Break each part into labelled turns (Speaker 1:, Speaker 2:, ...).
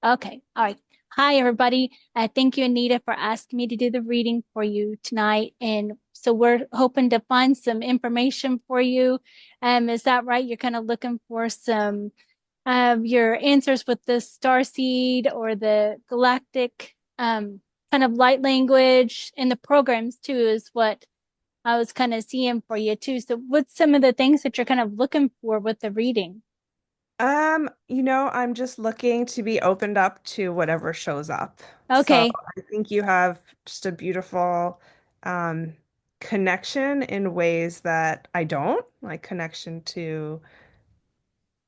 Speaker 1: Okay. All right. Hi, everybody. Thank you, Anita, for asking me to do the reading for you tonight. And so we're hoping to find some information for you. Is that right? You're kind of looking for some your answers with the star seed or the galactic kind of light language and the programs too is what I was kind of seeing for you too. So what's some of the things that you're kind of looking for with the reading?
Speaker 2: I'm just looking to be opened up to whatever shows up. So
Speaker 1: Okay.
Speaker 2: I think you have just a beautiful um connection in ways that I don't, like connection to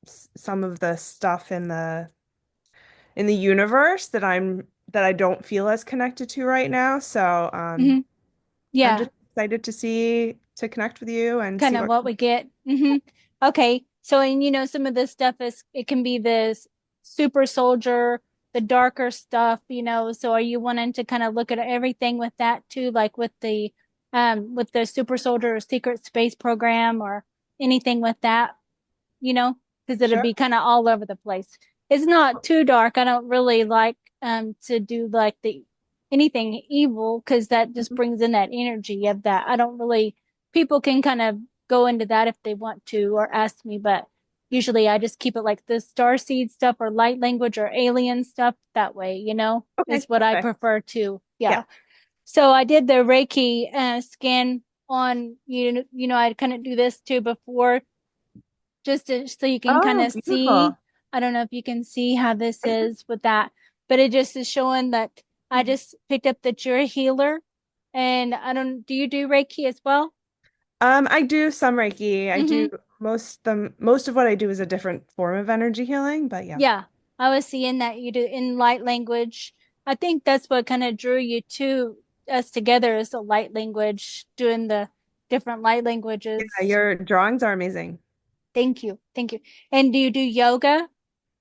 Speaker 2: some of the stuff in the universe that I don't feel as connected to right now. So
Speaker 1: Hmm.
Speaker 2: I'm
Speaker 1: Yeah.
Speaker 2: just excited to connect with you and
Speaker 1: Kind
Speaker 2: see
Speaker 1: of
Speaker 2: what
Speaker 1: what we get. Okay. So, and some of this stuff is, it can be this super soldier, the darker stuff, so are you wanting to kind of look at everything with that too, like with the super soldier or secret space program or anything with that, you know, because it'll
Speaker 2: Sure.
Speaker 1: be kind of all over the place. It's not too dark. I don't really like to do like the anything evil because that just
Speaker 2: Mhm.
Speaker 1: brings in that energy of that. I don't really people can kind of go into that if they want to or ask me, but usually I just keep it like the star seed stuff or light language or alien stuff that way,
Speaker 2: Okay,
Speaker 1: is what I
Speaker 2: perfect.
Speaker 1: prefer to.
Speaker 2: Yeah.
Speaker 1: Yeah. So I did the Reiki scan on I kind of do this too before so you can kind
Speaker 2: Oh,
Speaker 1: of see.
Speaker 2: beautiful.
Speaker 1: I don't know if you can see how this is with that, but it just is showing that I just picked up that you're a healer. And I don't, do you do Reiki as well?
Speaker 2: I do some Reiki. I
Speaker 1: Mm-hmm.
Speaker 2: do most of what I do is a different form of energy healing, but yeah.
Speaker 1: Yeah. I was seeing that you do in light language. I think that's what kind of drew you to us together is the light language, doing the different light
Speaker 2: Yeah,
Speaker 1: languages.
Speaker 2: your drawings are amazing.
Speaker 1: Thank you. Thank you. And do you do yoga?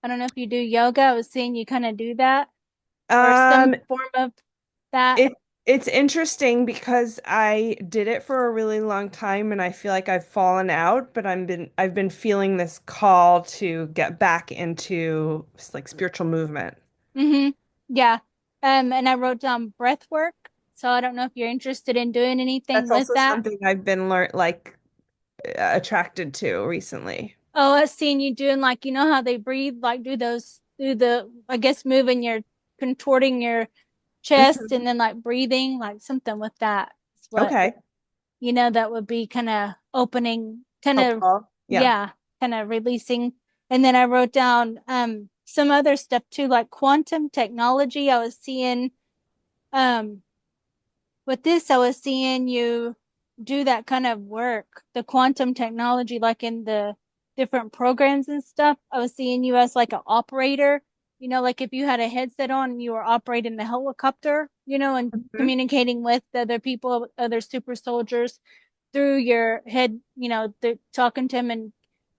Speaker 1: I don't know if you do yoga. I was seeing you kind of do that or some
Speaker 2: Um,
Speaker 1: form of that.
Speaker 2: it it's interesting because I did it for a really long time and I feel like I've fallen out, but I've been feeling this call to get back into like spiritual movement.
Speaker 1: Mm-hmm. Yeah. And I wrote down breath work. So I don't know if you're interested in doing anything
Speaker 2: That's
Speaker 1: with
Speaker 2: also
Speaker 1: that.
Speaker 2: something I've been attracted to recently.
Speaker 1: Oh, I've seen you doing like, how they breathe, like do the, I guess, moving your, contorting your chest and
Speaker 2: Mhm.
Speaker 1: then like breathing, like something with that. It's what,
Speaker 2: Okay.
Speaker 1: that would be kind of opening, kind of,
Speaker 2: Helpful. Yeah.
Speaker 1: yeah, kind of releasing. And then I wrote down some other stuff too, like quantum technology. I was seeing um with this, I was seeing you do that kind of work, the quantum technology, like in the different programs and stuff. I was seeing you as like an operator, like if you had a headset on and you were operating the helicopter, and
Speaker 2: Mhm.
Speaker 1: communicating with other people, other super soldiers through your head, talking to them and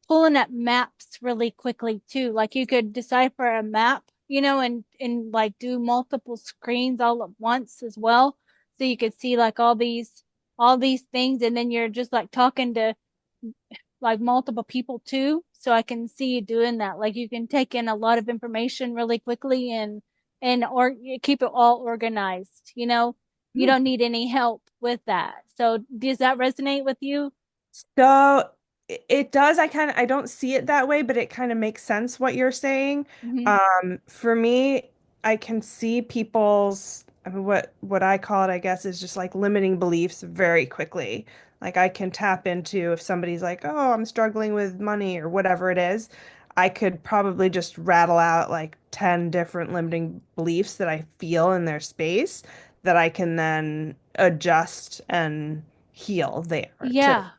Speaker 1: pulling up maps really quickly too. Like you could decipher a map, and like do multiple screens all at once as well. So you could see like all these things, and then you're just like talking to like multiple people too. So I can see you doing that. Like you can take in a lot of information really quickly and or you keep it all organized, You
Speaker 2: Hmm.
Speaker 1: don't need any help with that. So does that resonate with you?
Speaker 2: So it does. I don't see it that way, but it kind of makes sense what you're saying.
Speaker 1: Hmm.
Speaker 2: For me, I can see people's I mean, what I call it, I guess, is just like limiting beliefs very quickly. Like I can tap into if somebody's like, "Oh, I'm struggling with money" or whatever it is, I could probably just rattle out like 10 different limiting beliefs that I feel in their space that I can then adjust and heal there to
Speaker 1: Yeah.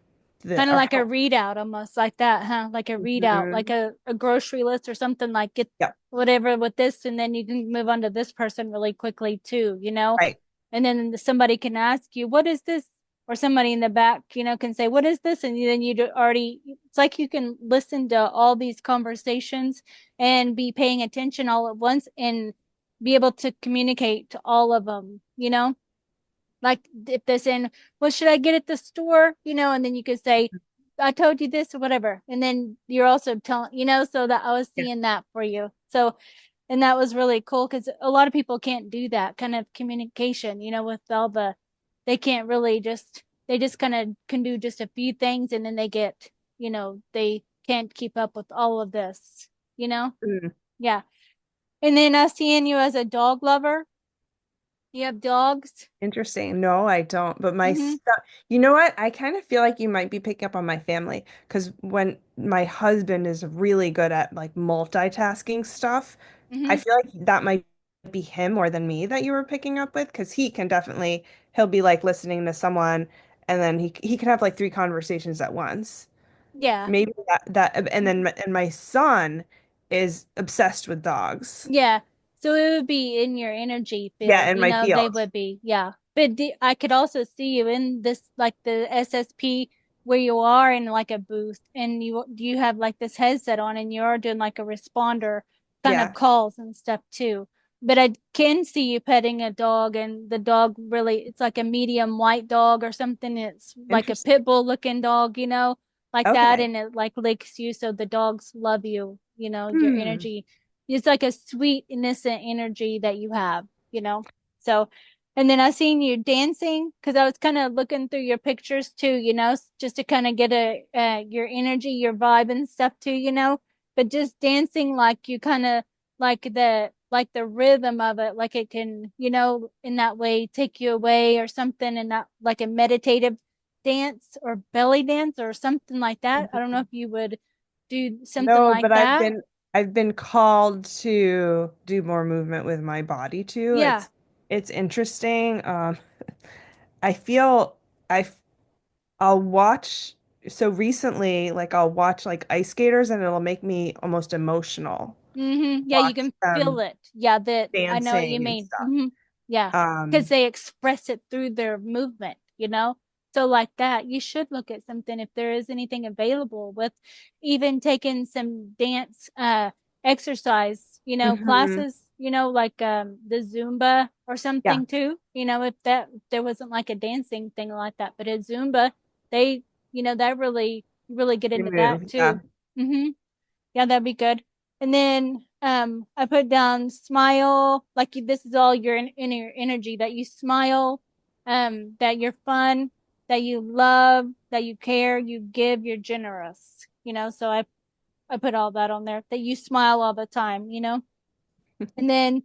Speaker 2: that
Speaker 1: Kind of
Speaker 2: are
Speaker 1: like a
Speaker 2: help.
Speaker 1: readout, almost like that, huh? Like a readout, like
Speaker 2: Mhm.
Speaker 1: a grocery list or something, like get
Speaker 2: Yeah,
Speaker 1: whatever with this, and then you can move on to this person really quickly too,
Speaker 2: right.
Speaker 1: And then somebody can ask you, what is this? Or somebody in the back, can say, what is this? And then already, it's like you can listen to all these conversations and be paying attention all at once and be able to communicate to all of them, like if they're saying, well, should I get at the store? And then you could say, I told you this or whatever. And then you're also telling, so that I was
Speaker 2: Yeah.
Speaker 1: seeing that for you. So And that was really cool because a lot of people can't do that kind of communication, with all they can't really they just kind of can do just a few things and then they can't keep up with all of this, you know?
Speaker 2: Mm.
Speaker 1: Yeah. And then I seeing you as a dog lover. You have dogs.
Speaker 2: Interesting. No, I don't. But my
Speaker 1: Mm-hmm.
Speaker 2: stuff, you know what? I kind of feel like you might be picking up on my family because when my husband is really good at like multitasking stuff, I
Speaker 1: Mm-hmm.
Speaker 2: feel like that might be him more than me that you were picking up with because he can definitely, he'll be like listening to someone and then he can have like three conversations at once.
Speaker 1: Yeah.
Speaker 2: Maybe and then and my son is obsessed with dogs.
Speaker 1: Yeah. So it would be in your energy
Speaker 2: Yeah,
Speaker 1: field,
Speaker 2: in my
Speaker 1: they
Speaker 2: field.
Speaker 1: would be. Yeah. But I could also see you in this, like the SSP where you are in like a booth and you have like this headset on and you're doing like a responder kind of
Speaker 2: Yeah.
Speaker 1: calls and stuff too. But I can see you petting a dog and the dog really, it's like a medium white dog or something. It's like a
Speaker 2: Interesting.
Speaker 1: pit bull looking dog, like that.
Speaker 2: Okay.
Speaker 1: And it like licks you. So the dogs love you, your
Speaker 2: Hmm.
Speaker 1: energy, it's like a sweet, innocent energy that you have. So, and then I seen you dancing because I was kind of looking through your pictures too, just to kind of get your energy, your vibe and stuff too. But just dancing like you kind of like the rhythm of it, like it can, in that way take you away or something, and not like a meditative dance or belly dance or something like that. I don't know if you would do something
Speaker 2: No,
Speaker 1: like
Speaker 2: but
Speaker 1: that.
Speaker 2: I've been called to do more movement with my body too.
Speaker 1: Yeah.
Speaker 2: It's interesting. I feel I I'll watch so recently like I'll watch like ice skaters and it'll make me almost emotional.
Speaker 1: Yeah, you
Speaker 2: Watch
Speaker 1: can feel
Speaker 2: them
Speaker 1: it. Yeah, that I know what you
Speaker 2: dancing and
Speaker 1: mean.
Speaker 2: stuff.
Speaker 1: Yeah, because
Speaker 2: Um,
Speaker 1: they express it through their movement. So like that, you should look at something if there is anything available with even taking some dance exercise,
Speaker 2: mhm.
Speaker 1: classes, like the Zumba or
Speaker 2: Yeah,
Speaker 1: something too. If there wasn't like a dancing thing like that, but a Zumba, they, that really get
Speaker 2: they
Speaker 1: into that
Speaker 2: move. Yeah.
Speaker 1: too. hmm Yeah, that'd be good. And then I put down smile, like this is all your inner energy that you smile, that you're fun, that you love, that you care, you give, you're generous. So I put all that on there, that you smile all the time. And then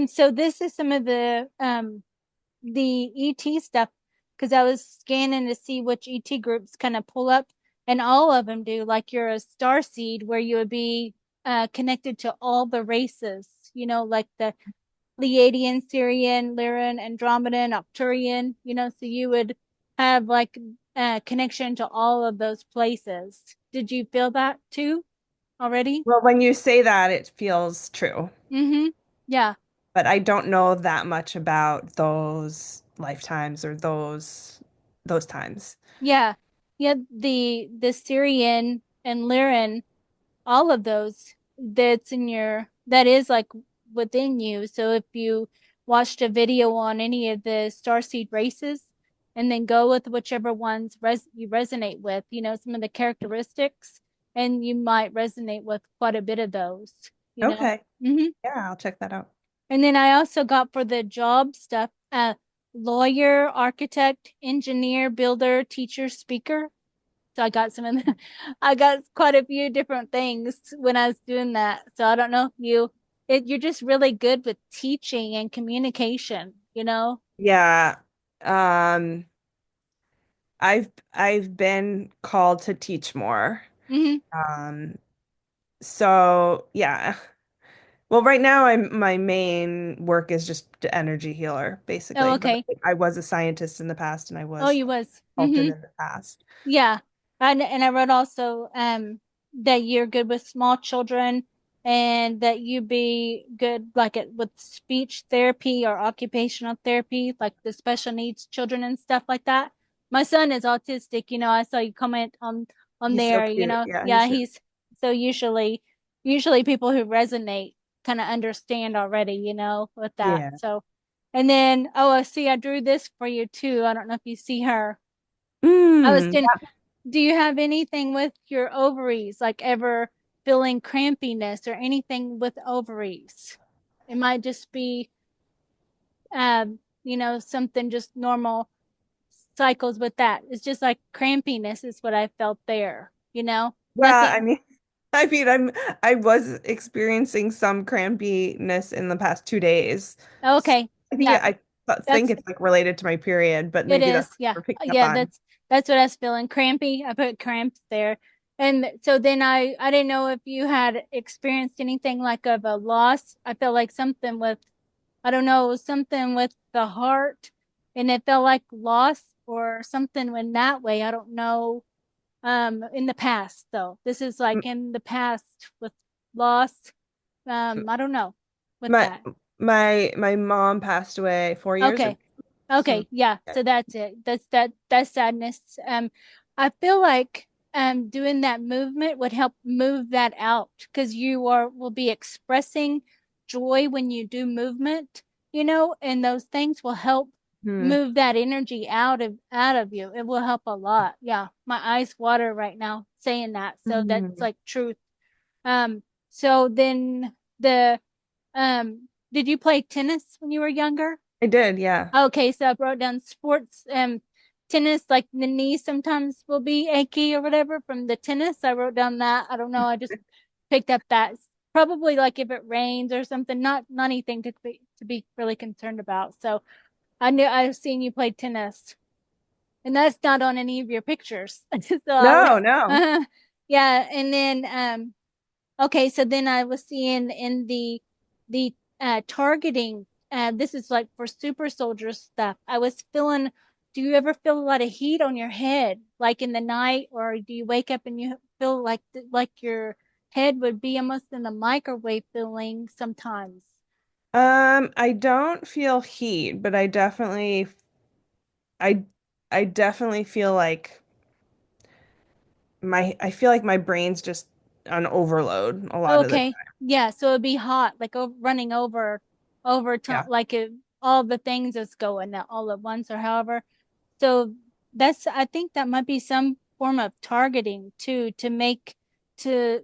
Speaker 1: so this is some of the ET stuff because I was scanning to see which ET groups kind of pull up, and all of them do. Like you're a star seed where you would be connected to all the races, like the Pleiadian, Sirian, Lyran, Andromedan, Arcturian, so you would have like connection to all of those places. Did you feel that too already?
Speaker 2: Well, when you say that, it feels true,
Speaker 1: Mm-hmm. Yeah.
Speaker 2: but I don't know that much about those lifetimes or those times.
Speaker 1: Yeah. Yeah. The Syrian and Lyran, all of those that is like within you. So if you watched a video on any of the starseed races and then go with whichever ones you resonate with, some of the characteristics, and you might resonate with quite a bit of those.
Speaker 2: Okay.
Speaker 1: hmm
Speaker 2: Yeah, I'll check that out.
Speaker 1: And then I also got for the job stuff, lawyer, architect, engineer, builder, teacher, speaker. So I got some of the, I got quite a few different things when I was doing that. So I don't know if you're just really good with teaching and communication.
Speaker 2: Yeah. Um, I've been called to teach more.
Speaker 1: hmm
Speaker 2: Um, so yeah. Well, right now my main work is just the energy healer,
Speaker 1: Oh,
Speaker 2: basically. But
Speaker 1: okay.
Speaker 2: I was a scientist in the past and I
Speaker 1: Oh,
Speaker 2: was
Speaker 1: you was.
Speaker 2: consultant in the past.
Speaker 1: Yeah. And I read also that you're good with small children and that you be good like with speech therapy or occupational therapy, like the special needs children and stuff like that. My son is autistic, I saw you comment on
Speaker 2: He's so
Speaker 1: there.
Speaker 2: cute. Yeah,
Speaker 1: Yeah,
Speaker 2: he's so
Speaker 1: he's so usually people who resonate kind of understand already, with that.
Speaker 2: yeah.
Speaker 1: So and then I see I drew this for you too. I don't know if you see her. I was
Speaker 2: Mm,
Speaker 1: doing, do you have anything with your ovaries, like ever? feeling crampiness or anything with ovaries. It might just be, something just normal cycles with that. It's just like crampiness is what I felt there,
Speaker 2: Well, I
Speaker 1: nothing.
Speaker 2: mean, I was experiencing some crampiness in the past 2 days. So
Speaker 1: Okay.
Speaker 2: I think
Speaker 1: Yeah,
Speaker 2: think
Speaker 1: that's
Speaker 2: it's like related to my period, but
Speaker 1: it
Speaker 2: maybe that's
Speaker 1: is.
Speaker 2: what
Speaker 1: Yeah.
Speaker 2: we're picking up
Speaker 1: Yeah,
Speaker 2: on.
Speaker 1: that's what I was feeling. Crampy. I put cramps there. And so then I didn't know if you had experienced anything like of a loss. I felt like something with, I don't know, something with the heart, and it felt like loss or something in that way. I don't know. In the past though. This is
Speaker 2: M-
Speaker 1: like in the past with loss. I don't know with
Speaker 2: My
Speaker 1: that.
Speaker 2: my mom passed away 4 years ago.
Speaker 1: Okay.
Speaker 2: So
Speaker 1: Okay, yeah.
Speaker 2: yeah.
Speaker 1: So that's it. That's sadness. I feel like doing that movement would help move that out because you are will be expressing joy when you do movement, and those things will help
Speaker 2: Hmm.
Speaker 1: move that energy out of you. It will help a lot. Yeah. My eyes water right now saying that. So that's
Speaker 2: Hmm.
Speaker 1: like truth. So then did you play tennis when you were younger?
Speaker 2: I did, yeah.
Speaker 1: Okay, so I wrote down sports, tennis, like the knees sometimes will be achy or whatever from the tennis. I wrote down that. I don't know. I just picked up that. Probably like if it rains or something, not anything to be really concerned about. So I knew I've seen you play tennis, and that's not on any of your pictures. So
Speaker 2: No, no.
Speaker 1: yeah, and then okay, so then I was seeing in the targeting, this is like for super soldier stuff. I was feeling, do you ever feel a lot of heat on your head, like in the night, or do you wake up and you feel like your head would be almost in a microwave feeling sometimes?
Speaker 2: I don't feel heat, but I I definitely feel like I feel like my brain's just on overload a lot of the
Speaker 1: Okay,
Speaker 2: time.
Speaker 1: yeah, so it'd be hot, like running over time,
Speaker 2: Yeah.
Speaker 1: like all the things that's going all at once, or however. So I think that might be some form of targeting too,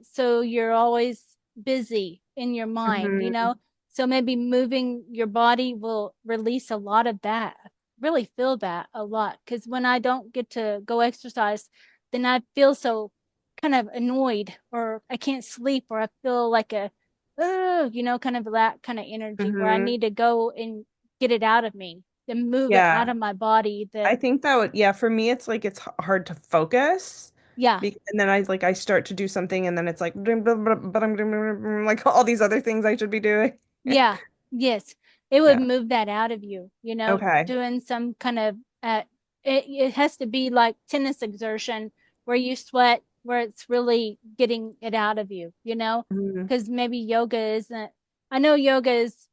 Speaker 1: so you're always busy in your mind,
Speaker 2: Hmm.
Speaker 1: So maybe moving your body will release a lot of that. Really feel that a lot. Because when I don't get to go exercise, then I feel so kind of annoyed, or I can't sleep, or I feel like kind of that kind of energy where I
Speaker 2: Hmm.
Speaker 1: need to go and get it out of me and move it out
Speaker 2: Yeah.
Speaker 1: of my body.
Speaker 2: I think that would, yeah, for me, it's like hard to focus.
Speaker 1: Yeah,
Speaker 2: And then I start to do something and then it's like, like all these other things I should be doing.
Speaker 1: yeah, yes. It would
Speaker 2: Yeah.
Speaker 1: move that out of you,
Speaker 2: Okay.
Speaker 1: doing some kind of it has to be like tennis exertion where you sweat, where it's really getting it out of you,
Speaker 2: Hmm.
Speaker 1: because maybe yoga isn't. I know yoga is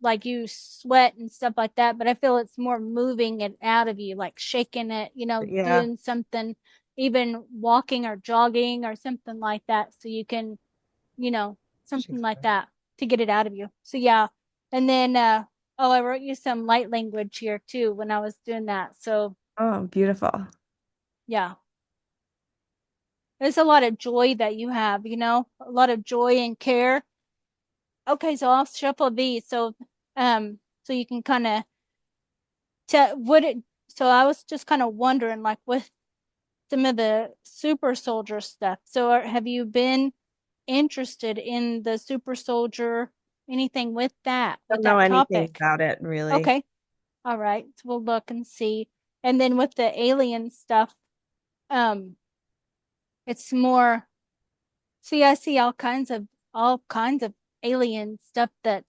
Speaker 1: like you sweat and stuff like that, but I feel it's more moving it out of you, like shaking it,
Speaker 2: Yeah.
Speaker 1: doing something, even walking or jogging or something like that, so you can something like that to get it out of you. So yeah. And then oh, I wrote you some light language here too when I was doing that. So
Speaker 2: Oh, beautiful.
Speaker 1: yeah. There's a lot of joy that you have, a lot of joy and care. Okay, so I'll shuffle these so you can kind of tell what it so I was just kind of wondering like with some of the super soldier stuff. So have you been interested in the super soldier, anything with
Speaker 2: Don't know
Speaker 1: that
Speaker 2: anything
Speaker 1: topic?
Speaker 2: about it really.
Speaker 1: Okay. All right. So we'll look and see. And then with the alien stuff, um, it's more, see, I see all kinds of alien stuff that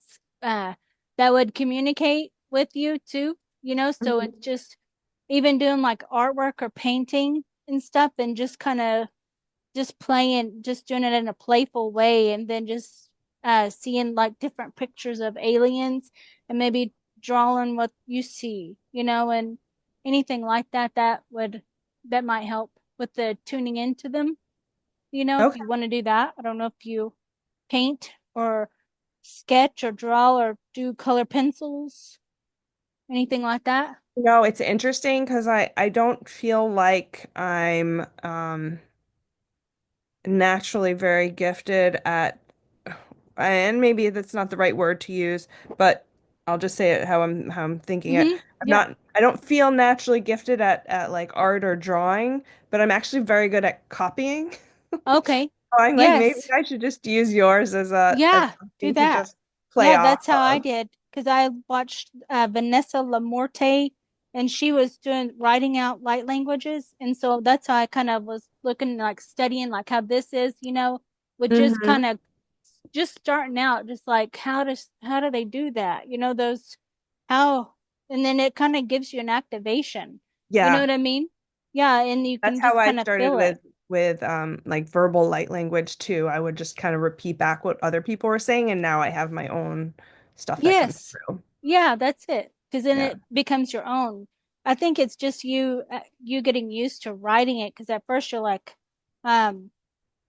Speaker 1: would communicate with you too, so it's
Speaker 2: Mhm.
Speaker 1: just even doing like artwork or painting and stuff and just kind of just playing, just doing it in a playful way, and then just seeing like different pictures of aliens and maybe drawing what you see, and anything like that that might help with the tuning into them, if
Speaker 2: Okay.
Speaker 1: you want to do that. I don't know if you paint or sketch or draw or do color pencils, anything like that.
Speaker 2: No, it's interesting because I don't feel like naturally very gifted at, and maybe that's not the right word to use, but I'll just say it how I'm thinking it.
Speaker 1: Yeah.
Speaker 2: I don't feel naturally gifted at like art or drawing, but I'm actually very good at copying.
Speaker 1: Okay.
Speaker 2: So I'm like, maybe
Speaker 1: Yes.
Speaker 2: I should just use yours as
Speaker 1: Yeah, do
Speaker 2: something to
Speaker 1: that.
Speaker 2: just play
Speaker 1: Yeah,
Speaker 2: off
Speaker 1: that's how I
Speaker 2: of.
Speaker 1: did. Because I watched Vanessa Lamorte, and she was doing writing out light languages, and so that's how I kind of was looking like studying like how this is, with just kind
Speaker 2: Hmm.
Speaker 1: of just starting out, just like how do they do that? Those how, and then it kind of gives you an activation. You know
Speaker 2: Yeah.
Speaker 1: what I mean? Yeah, and you
Speaker 2: That's
Speaker 1: can
Speaker 2: how
Speaker 1: just
Speaker 2: I
Speaker 1: kind of
Speaker 2: started
Speaker 1: feel it.
Speaker 2: with like verbal light language too. I would just kind of repeat back what other people were saying, and now I have my own stuff that comes
Speaker 1: Yes.
Speaker 2: through.
Speaker 1: Yeah, that's it. Because then
Speaker 2: Yeah.
Speaker 1: it becomes your own. I think it's just you getting used to writing it. Because at first you're like, um,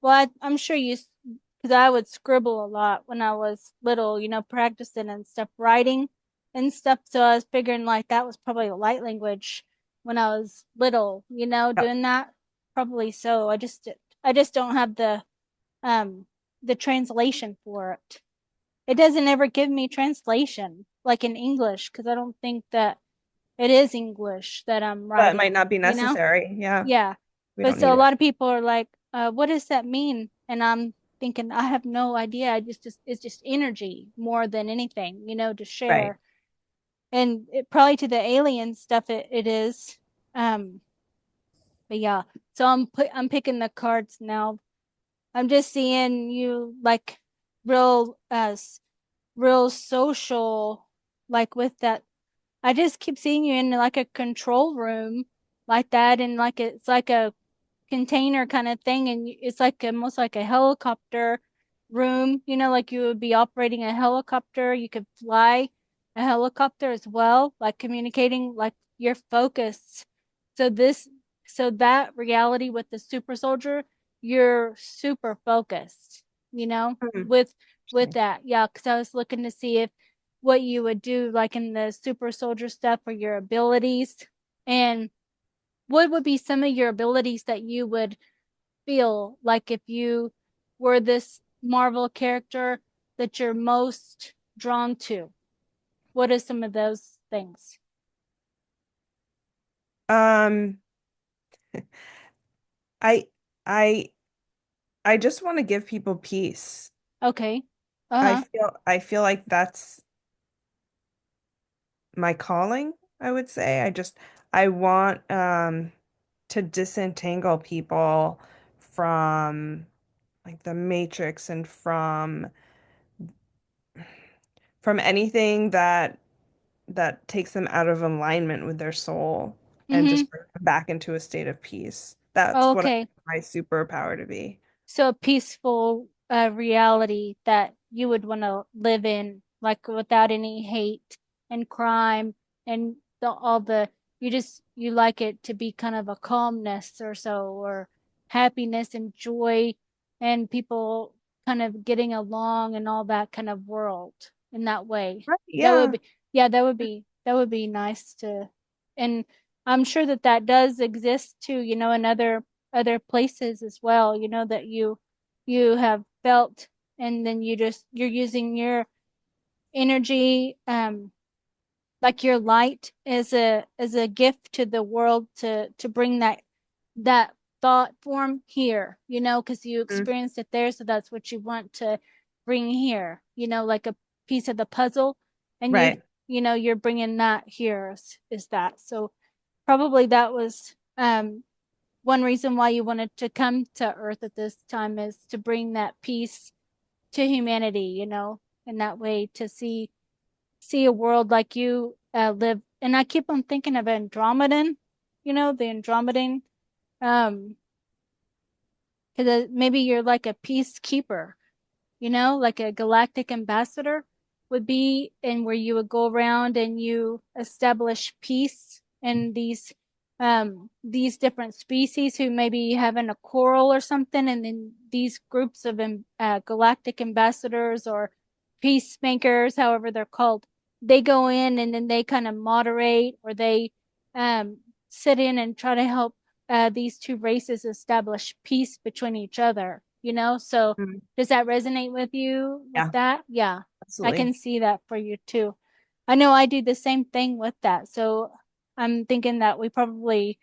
Speaker 1: well, I'm sure because I would scribble a lot when I was little, practicing and stuff, writing and stuff. So I was figuring like that was probably a light language when I was little,
Speaker 2: Yep.
Speaker 1: doing that. Probably so. I just don't have um the translation for it. It doesn't ever give me translation like in English because I don't think that it is English that I'm
Speaker 2: But it might
Speaker 1: writing,
Speaker 2: not be necessary. Yeah.
Speaker 1: Yeah.
Speaker 2: We
Speaker 1: But
Speaker 2: don't
Speaker 1: so
Speaker 2: need
Speaker 1: a
Speaker 2: it.
Speaker 1: lot of people are like, what does that mean? And I'm thinking, I have no idea. I just it's just energy more than anything, to
Speaker 2: Right.
Speaker 1: share. And it probably to the alien stuff it is. Um, but yeah. So I'm picking the cards now. I'm just seeing you like real real social, like with that. I just keep seeing you in like a control room like that, and like it's like a container kind of thing, and it's like almost like a helicopter room, like you would be operating a helicopter. You could fly a helicopter as well, like communicating, like your focus. So this, so that reality with the super soldier, you're super focused,
Speaker 2: Hmm.
Speaker 1: with
Speaker 2: Interesting.
Speaker 1: that. Yeah, because I was looking to see if what you would do like in the super soldier stuff or your abilities, and what would be some of your abilities that you would feel like if you were this Marvel character that you're most drawn to? What are some of those things?
Speaker 2: Um, I I I just want to give people peace.
Speaker 1: Okay. Uh-huh.
Speaker 2: I feel like that's my calling, I would say. I want to disentangle people from like the Matrix and from anything that takes them out of alignment with their soul and
Speaker 1: Mm-hmm.
Speaker 2: just bring them back into a state of peace. That's what I
Speaker 1: Okay.
Speaker 2: want my superpower to be.
Speaker 1: So a peaceful reality that you would want to live in, like without any hate and crime and all the, you like it to be kind of a calmness or so, or happiness and joy, and people kind of getting along and all that kind of world in that way.
Speaker 2: Right,
Speaker 1: That would
Speaker 2: yeah.
Speaker 1: be, yeah, that would be nice to, and I'm sure that that does exist too, in other places as well, that you have felt, and then you're using your energy, like your light as a gift to the world to bring that thought form here, because you
Speaker 2: Mm,
Speaker 1: experienced it there, so that's what you want to bring here, like a piece of the puzzle, and
Speaker 2: right.
Speaker 1: you're bringing that here, is that so probably that was one reason why you wanted to come to Earth at this time, is to bring that peace to humanity, in that way, to see a world like you live. And I keep on thinking of Andromedan, the Andromedan, um, because maybe you're like a peacekeeper, like a galactic ambassador would be, and where you would go around and you establish peace in these different species who may be having a quarrel or something, and then these groups of galactic ambassadors or peacemakers, however they're called, they go in and then they kind of moderate, or they um sit in and try to help. these two races establish peace between each other, you know? So
Speaker 2: Mm.
Speaker 1: does that resonate with you with
Speaker 2: Yeah,
Speaker 1: that? Yeah, I
Speaker 2: absolutely.
Speaker 1: can see that for you too. I know I do the same thing with that. So I'm thinking that we probably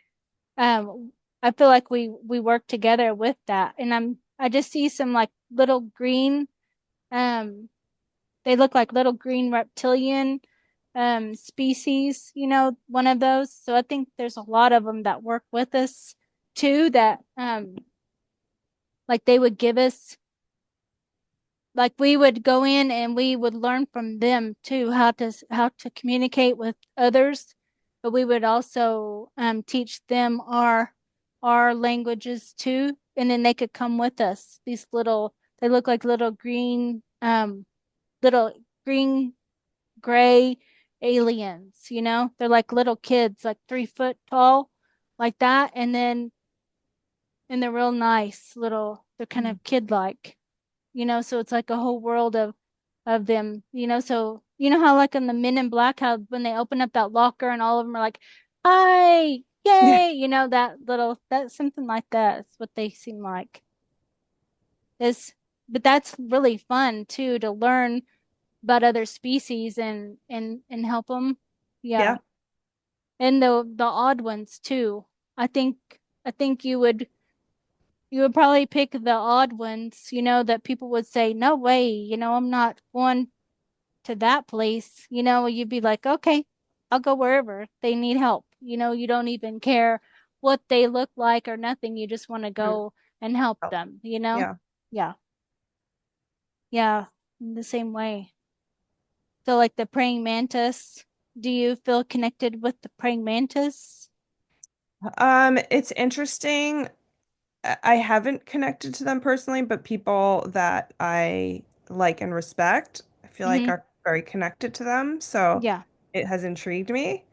Speaker 1: I feel like we work together with that. And I just see some like little green um they look like little green reptilian species, you know, one of those. So I think there's a lot of them that work with us too that like they would give us like we would go in and we would learn from them too how to communicate with others, but we would also teach them our languages too, and then they could come with us. These little they look like little green gray aliens, you know? They're like little kids, like 3 foot tall, like that, and they're real nice little. They're kind
Speaker 2: Mm.
Speaker 1: of kid-like, you know, so it's like a whole world of them, you know. So you know how like in the Men in Black, how when they open up that locker and all of them are like, "Hi,
Speaker 2: Yeah,
Speaker 1: yay!" You know that little that's something like that. It's what they seem like. Is but that's really fun too to learn about other species and help them.
Speaker 2: yeah.
Speaker 1: Yeah, and the odd ones too. I think I think you would probably pick the odd ones, you know, that people would say, "No way, you know, I'm not going to that place." You know, you'd be like, "Okay, I'll go wherever they need help." You know, you don't even care what they look like or nothing. You just want to
Speaker 2: Mm.
Speaker 1: go and help
Speaker 2: Oh,
Speaker 1: them, you know?
Speaker 2: yeah.
Speaker 1: Yeah. Yeah, in the same way. So like the praying mantis, do you feel connected with the praying mantis?
Speaker 2: It's interesting. I haven't connected to them personally, but people that I like and respect, I feel like
Speaker 1: Mm-hmm.
Speaker 2: are very connected to them. So
Speaker 1: Yeah.
Speaker 2: it has intrigued me.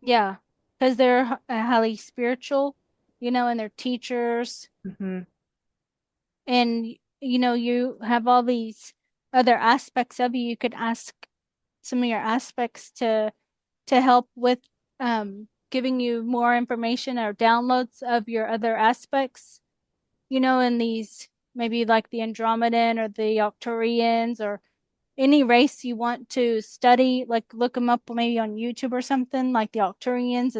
Speaker 1: Yeah. Because they're highly spiritual, you know, and they're teachers.
Speaker 2: Hmm.
Speaker 1: And, you know, you have all these other aspects of you. You could ask some of your aspects to help with giving you more information or downloads of your other aspects, you know, in these maybe like the Andromedan or the Arcturians or any race you want to study, like look them up maybe on YouTube or something, like the Arcturians,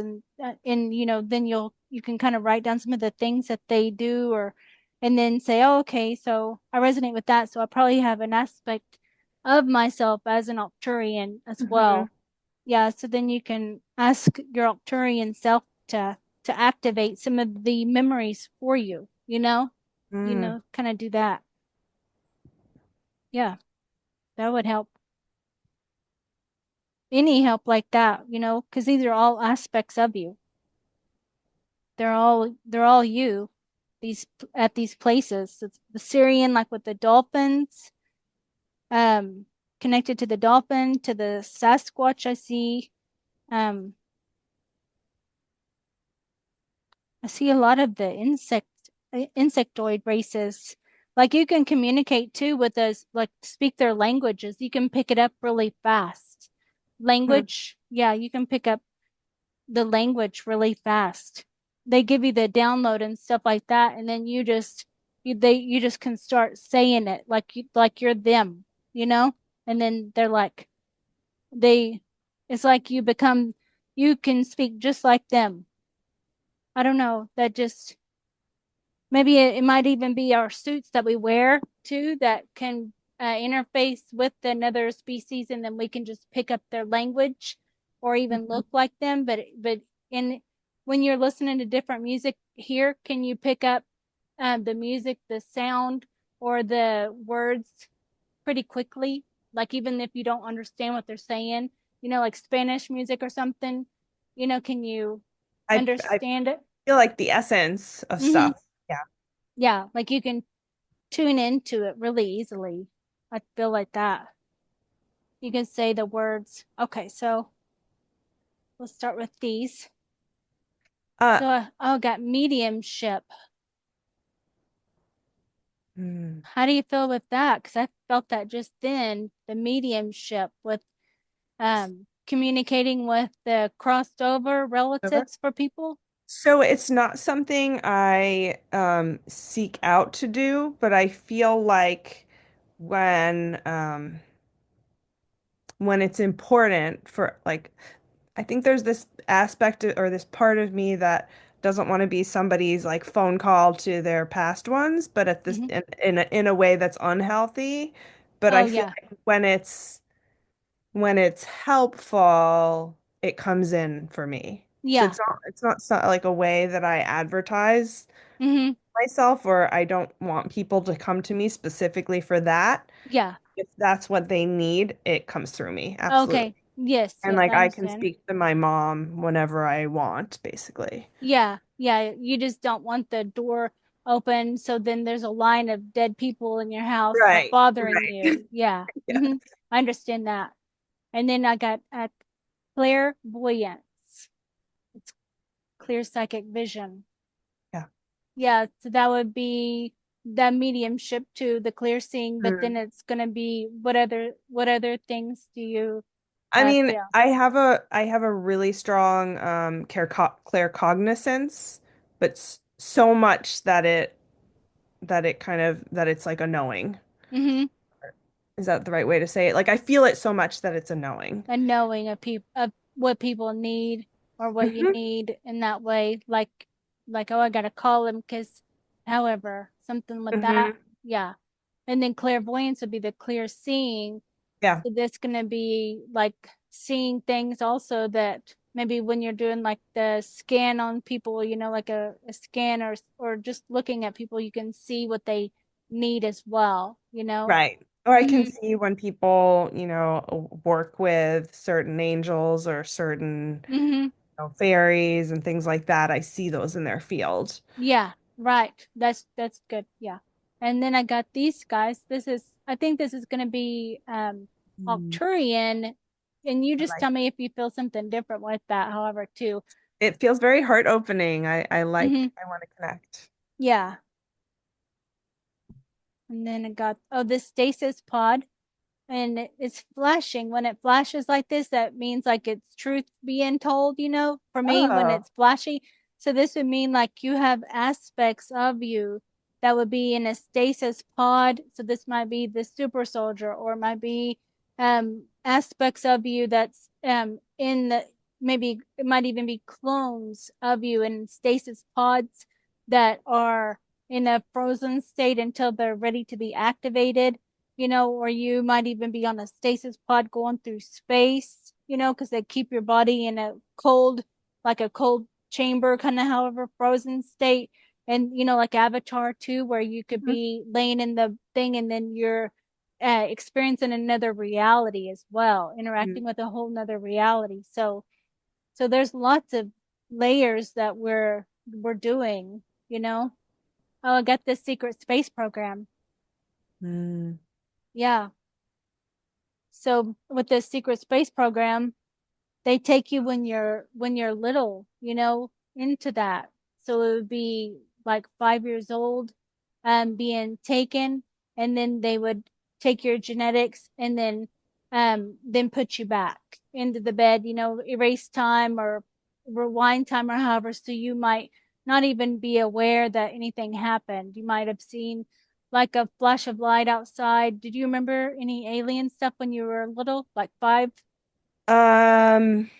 Speaker 1: and you know, then you can kind of write down some of the things that they do, or and then say, oh, okay, so I resonate with that, so I probably have an aspect of myself as an Arcturian as
Speaker 2: Hmm.
Speaker 1: well. Yeah, so then you can ask your Arcturian self to activate some of the memories for you,
Speaker 2: Mm.
Speaker 1: kind of do that. Yeah, that would help. Any help like that, because these are all aspects of you. They're all you. These at these places. It's the Syrian, like with the dolphins, um, connected to the dolphin, to the Sasquatch. Um, I see a lot of the insectoid races. Like you can communicate too with those, like speak their languages. You can pick it up really fast.
Speaker 2: Hmm.
Speaker 1: Language, yeah, you can pick up the language really fast. They give you the download and stuff like that, and then you just can start saying it like you're them, you know? And then they're like they it's like you can speak just like them. I don't know. That just maybe it might even be our suits that we wear too that can interface with another species, and then we can just pick up their language or even
Speaker 2: Hmm.
Speaker 1: look like them. But in when you're listening to different music here, can you pick up the music, the sound, or the words pretty quickly? Like even if you don't understand what they're saying, like Spanish music or something, can you
Speaker 2: I
Speaker 1: understand it?
Speaker 2: feel like the essence of
Speaker 1: Hmm.
Speaker 2: stuff. Yeah.
Speaker 1: Yeah, like you can tune into it really easily. I feel like that. You can say the words. Okay, so let's start with these.
Speaker 2: Uh,
Speaker 1: So I got mediumship.
Speaker 2: hmm.
Speaker 1: How do you feel with that? Because I felt that just then, the mediumship with communicating with the crossed over
Speaker 2: Over.
Speaker 1: relatives for people.
Speaker 2: So it's not something I seek out to do, but I feel like when when it's important for like I think there's this aspect or this part of me that doesn't want to be somebody's like phone call to their past ones, but at this
Speaker 1: Hmm.
Speaker 2: in a way that's unhealthy. But
Speaker 1: Oh
Speaker 2: I feel
Speaker 1: yeah.
Speaker 2: like when it's helpful, it comes in for me. So
Speaker 1: Yeah.
Speaker 2: it's not so, like a way that I advertise
Speaker 1: Hmm.
Speaker 2: myself, or I don't want people to come to me specifically for that.
Speaker 1: Yeah.
Speaker 2: If that's what they need, it comes through me. Absolutely.
Speaker 1: Okay. Yes,
Speaker 2: And
Speaker 1: yes,
Speaker 2: like
Speaker 1: I
Speaker 2: I can
Speaker 1: understand.
Speaker 2: speak to my mom whenever I want, basically.
Speaker 1: Yeah, yeah. You just don't want the door open, so then there's a line of dead people in your house
Speaker 2: Right,
Speaker 1: bothering
Speaker 2: right.
Speaker 1: you. Yeah.
Speaker 2: Yeah.
Speaker 1: I understand that. And then I got a clairvoyance. It's clear psychic vision.
Speaker 2: Yeah.
Speaker 1: Yeah, so that would be the mediumship to the clear seeing, but then
Speaker 2: Mm.
Speaker 1: it's gonna be what other things do you
Speaker 2: I mean,
Speaker 1: feel?
Speaker 2: I have a really strong claircognizance, but so much that it kind of that it's like a knowing.
Speaker 1: Mm-hmm.
Speaker 2: Is that the right way to say it? Like I feel it so much that it's a knowing.
Speaker 1: A knowing of what people need or what you
Speaker 2: Hmm.
Speaker 1: need in that way, like oh, I gotta call him because, however, something with that.
Speaker 2: Hmm.
Speaker 1: Yeah. And then clairvoyance would be the clear seeing.
Speaker 2: Yeah.
Speaker 1: So that's going to be like seeing things also that maybe when you're doing like the scan on people, like a scan or just looking at people, you can see what they need as well.
Speaker 2: Right. Or I can
Speaker 1: Hmm.
Speaker 2: see when people, work with certain angels or certain,
Speaker 1: Hmm.
Speaker 2: fairies and things like that. I see those in their field.
Speaker 1: Yeah, right. That's good. Yeah. And then I got these guys. I think this is going to be
Speaker 2: Mm.
Speaker 1: Arcturian, and you
Speaker 2: I
Speaker 1: just
Speaker 2: like
Speaker 1: tell me if you feel something different with that, however, too.
Speaker 2: it feels very heart opening.
Speaker 1: Hmm.
Speaker 2: I want to connect.
Speaker 1: Yeah. And then it got, oh, this stasis pod, and it's flashing. When it flashes like this, that means like it's truth being told, for me, when
Speaker 2: Oh.
Speaker 1: it's flashing. So this would mean like you have aspects of you that would be in a stasis pod. So this might be the super soldier, or it might be aspects of you that's in the, maybe it might even be clones of you in stasis pods that are in a frozen state until they're ready to be activated, or you might even be on a stasis pod going through space, because they keep your body in a like a cold chamber, kind of however frozen state. And, like Avatar too, where you could
Speaker 2: Mhm.
Speaker 1: be laying in the thing and then you're experiencing another reality as well, interacting
Speaker 2: Mm.
Speaker 1: with a whole nother reality. So there's lots of layers that we're doing. Oh, I got this secret space program.
Speaker 2: Mm.
Speaker 1: Yeah. So with this secret space program, they take you when you're little, into that. So it would be like 5 years old, being taken, and then they would take your genetics and then put you back into the bed, erase time or rewind time or however, so you might not even be aware that anything happened. You might have seen like a flash of light outside. Did you remember any alien stuff when you were little, like 5?
Speaker 2: Um,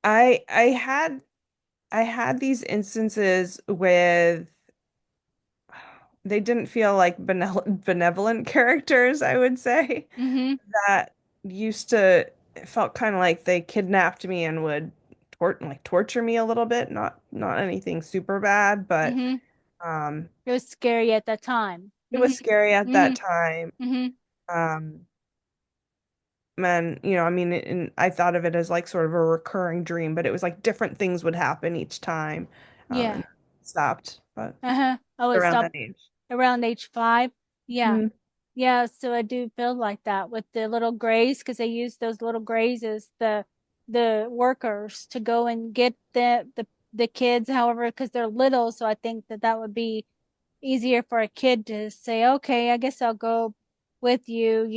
Speaker 2: I I had these instances with they didn't feel like benevolent characters, I would say,
Speaker 1: Mm-hmm.
Speaker 2: that used to it felt kind of like they kidnapped me and would torture me a little bit, not anything super bad, but
Speaker 1: Mm-hmm.
Speaker 2: um
Speaker 1: It was scary at that time.
Speaker 2: it was
Speaker 1: Mm-hmm.
Speaker 2: scary at that
Speaker 1: Mm-hmm.
Speaker 2: time.
Speaker 1: Mm-hmm.
Speaker 2: Um and I mean, and I thought of it as like sort of a recurring dream, but it was like different things would happen each time.
Speaker 1: Yeah.
Speaker 2: And stopped, but
Speaker 1: Uh-huh. Oh, it
Speaker 2: around
Speaker 1: stopped
Speaker 2: that age.
Speaker 1: around age 5. Yeah.
Speaker 2: Mhm.
Speaker 1: Yeah, so I do feel like that with the little grays, because they use those little grays as the workers to go and get the kids, however, because they're little. So I think that would be easier for a kid to say, okay, I guess I'll go with you,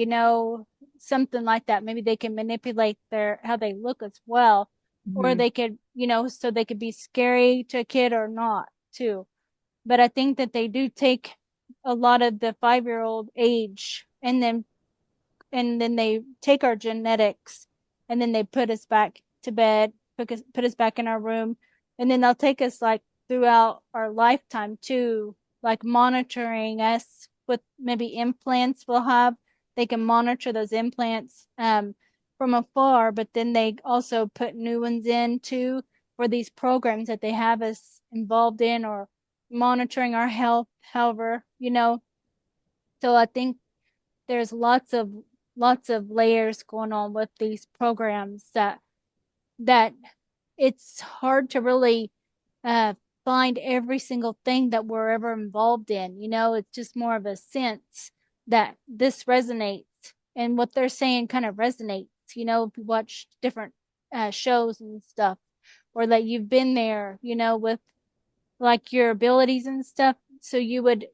Speaker 1: something like that. Maybe they can manipulate their how they look as well. or
Speaker 2: Hmm.
Speaker 1: they could, so they could be scary to a kid or not too. But I think that they do take a lot of the 5-year-old age, and then they take our genetics, and then they put us back to bed, put us back in our room, and then they'll take us like throughout our lifetime too, like monitoring us with maybe implants we'll have. They can monitor those implants from afar, but then they also put new ones in too for these programs that they have us involved in, or monitoring our health, however. So I think there's lots of layers going on with these programs that it's hard to really uh find every single thing that we're ever involved in. It's just more of a sense that this resonates, and what they're saying kind of resonates. If you watch different shows and stuff, or that you've been there, with like your abilities and stuff. So you would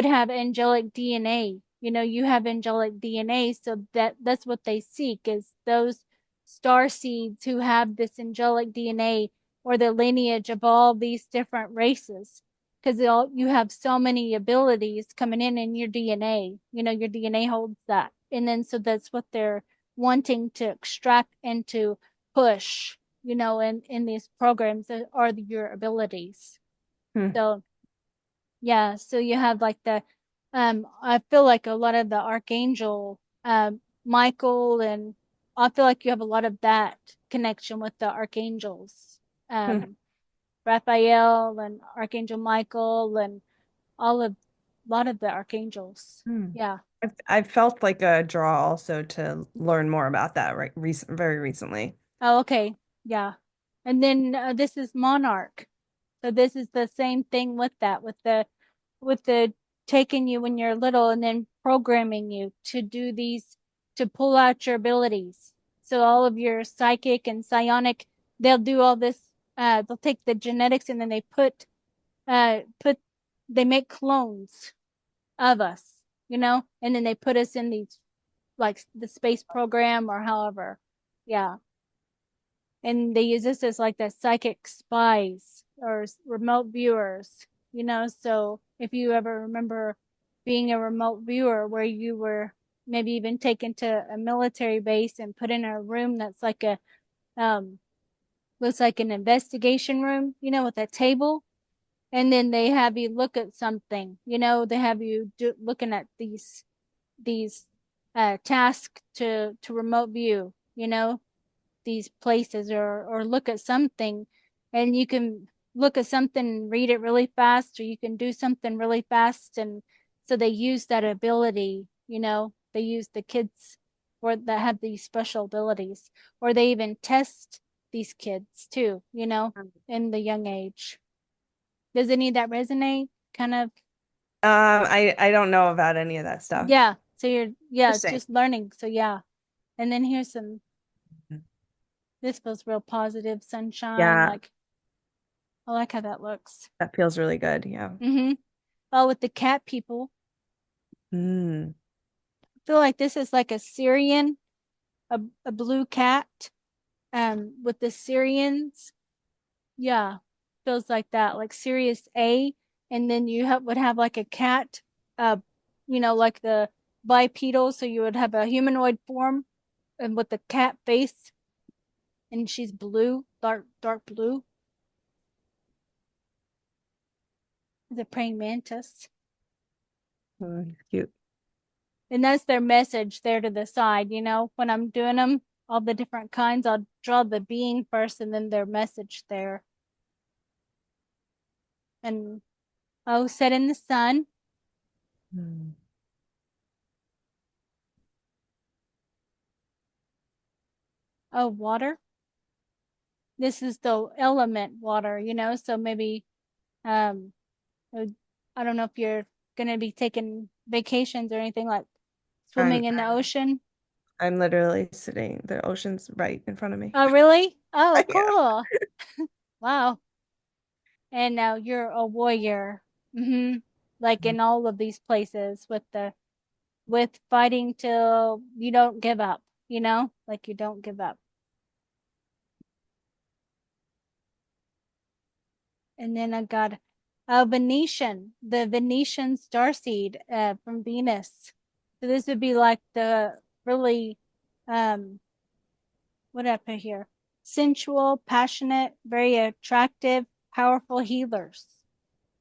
Speaker 1: have angelic DNA. You have angelic DNA, so that's what they seek, is those star seeds who have this angelic DNA, or the lineage of all these different races. Because you have so many abilities coming in your DNA. Your DNA holds that. And then so that's what they're wanting to extract and to push, in these programs, are your abilities.
Speaker 2: Hmm.
Speaker 1: So yeah, so you have like I feel like a lot of the archangel, Michael, and I feel like you have a lot of that connection with the archangels,
Speaker 2: Hmm.
Speaker 1: um, Raphael and Archangel Michael, and all of a lot of the archangels.
Speaker 2: Hmm.
Speaker 1: Yeah.
Speaker 2: I've felt like a draw also to learn more about that very recently.
Speaker 1: Oh, okay. Yeah. And then this is Monarch. So this is the same thing with that, with the taking you when you're little and then programming you to do these, to pull out your abilities. So all of your psychic and psionic, they'll do all this. They'll take the genetics, and then they they make clones of us, and then they put us in these, like the space program or however. Yeah. And they use this as like the psychic spies or remote viewers. So if you ever remember being a remote viewer, where you were maybe even taken to a military base and put in a room that's like a um looks like an investigation room, with a table, and then they have you look at something. They have you looking at these tasks to remote view, these places, or look at something, and you can look at something and read it really fast, or you can do something really fast. And so they use that ability. They use the kids or that have these special abilities, or they even test these kids too, in the young age. Does any of that resonate? Kind of.
Speaker 2: I don't know about any of that stuff.
Speaker 1: Yeah, so yeah, it's
Speaker 2: Interesting.
Speaker 1: just learning. So yeah. And then here's some, this feels real positive, sunshine,
Speaker 2: Yeah,
Speaker 1: like I like how that looks.
Speaker 2: that feels really good. Yeah.
Speaker 1: Mm-hmm. Oh, with the cat people.
Speaker 2: Mm.
Speaker 1: I feel like this is like a Syrian, a blue cat, with the Syrians. Yeah, feels like that, like Sirius A. And then would have like a cat, uh, like the bipedal. So you would have a humanoid form and with the cat face, and she's blue, dark, dark blue. The praying mantis.
Speaker 2: Mm, cute.
Speaker 1: And that's their message there to the side. When I'm doing them, all the different kinds, I'll draw the being first and then their message there. And oh, set in the sun.
Speaker 2: Mm.
Speaker 1: Oh, water. This is the element water, so maybe, um, uh, I don't know if you're going to be taking vacations or anything, like
Speaker 2: I'm
Speaker 1: swimming in the ocean.
Speaker 2: I'm literally sitting, the ocean's right in front of me.
Speaker 1: Oh, really? Oh,
Speaker 2: Yeah.
Speaker 1: cool. Wow. And now you're a warrior. Like in all of these places, with fighting till you don't give up, like you don't give up. And then I got Venetian, the Venetian starseed from Venus. So this would be like the really, um, what did I put here? Sensual, passionate, very attractive, powerful healers.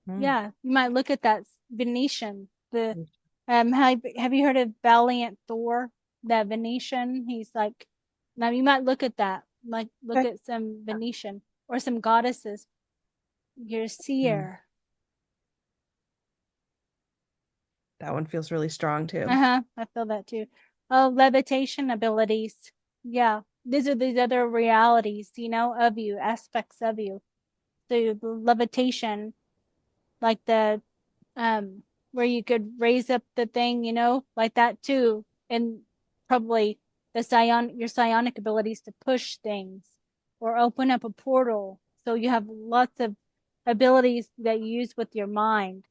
Speaker 2: Hmm.
Speaker 1: Yeah, you might look at that Venetian. The have you heard of Valiant Thor? That Venetian. He's like, now you might look at that. Like look
Speaker 2: Okay.
Speaker 1: at some Venetian or some goddesses. Your
Speaker 2: Mm.
Speaker 1: seer.
Speaker 2: That one feels really strong too.
Speaker 1: Uh-huh. I feel that too. Oh, levitation abilities. Yeah. These are these other realities, of you, aspects of you. So the levitation, like the where you could raise up the thing, like that too. And probably your psionic abilities to push things or open up a portal. So you have lots of abilities that you use with your mind.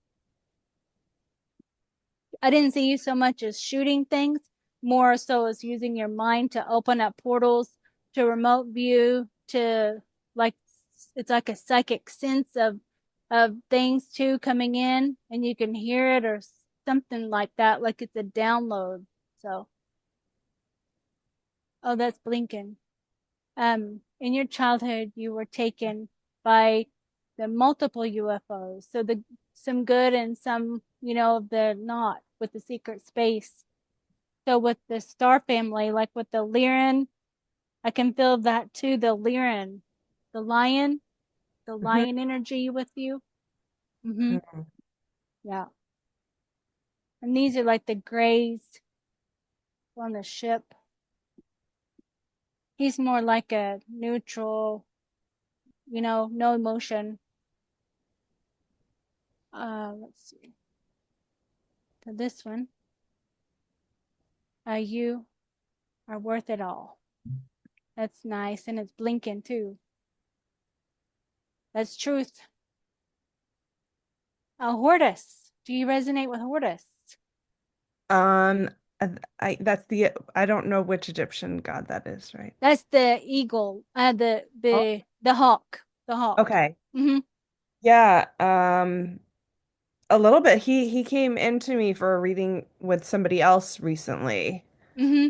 Speaker 1: I didn't see you so much as shooting things, more so as using your mind to open up portals to remote view to like it's like a psychic sense of things too coming in and you can hear it or something like that, like it's a download. So, oh, that's blinking. In your childhood, you were taken by the multiple UFOs. So the some good and some, the not with the secret space. So with the star family, like with the Lyran, I can feel that too. The Lyran, the lion, the
Speaker 2: Hmm.
Speaker 1: lion energy with you. Mm-hmm.
Speaker 2: Hmm.
Speaker 1: Yeah. And these are like the grays on the ship. He's more like a neutral, no emotion. Let's see. So this one, you are worth it all. That's nice. And it's blinking too. That's truth. Hortus. Do you resonate with Hortus?
Speaker 2: Um, that's the I don't know which Egyptian god that is, right?
Speaker 1: That's the eagle, the
Speaker 2: Oh,
Speaker 1: the hawk, the hawk.
Speaker 2: okay.
Speaker 1: Mm-hmm.
Speaker 2: Yeah, a little bit. He came into me for a reading with somebody else recently.
Speaker 1: Mm-hmm.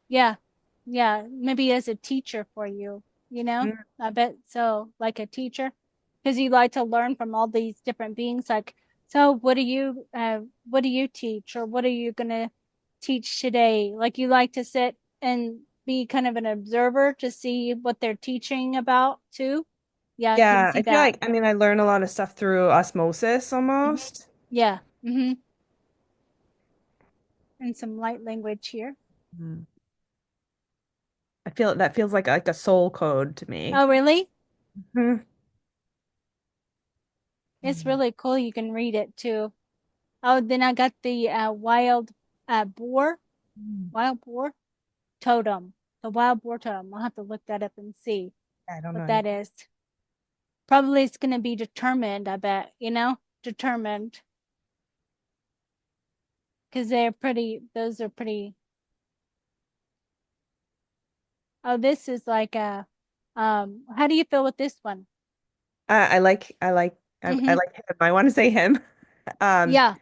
Speaker 1: Yeah. Yeah. Maybe as a teacher for you, you know?
Speaker 2: Mm.
Speaker 1: I bet so, like a teacher. Because you like to learn from all these different beings. Like, so what do you teach? Or what are you gonna teach today? Like you like to sit and be kind of an observer to see what they're teaching about too. Yeah, I can
Speaker 2: Yeah,
Speaker 1: see
Speaker 2: I feel
Speaker 1: that.
Speaker 2: like I mean I learn a lot of stuff through osmosis
Speaker 1: Hmm.
Speaker 2: almost.
Speaker 1: Yeah. Mm-hmm. And some light language here.
Speaker 2: Mm. I feel that feels like a soul code to me.
Speaker 1: Oh, really?
Speaker 2: Mhm.
Speaker 1: It's really cool. You can read it too. Oh, then I got the boar,
Speaker 2: Mm.
Speaker 1: wild boar totem, the wild boar totem. I'll have to look that up and see
Speaker 2: I don't know
Speaker 1: what that
Speaker 2: anything.
Speaker 1: is. Probably it's going to be determined, I bet, determined because those are pretty. Oh, this is like how do you feel with this one?
Speaker 2: I
Speaker 1: Mm-hmm.
Speaker 2: like him. I want to say him. Um,
Speaker 1: Yeah.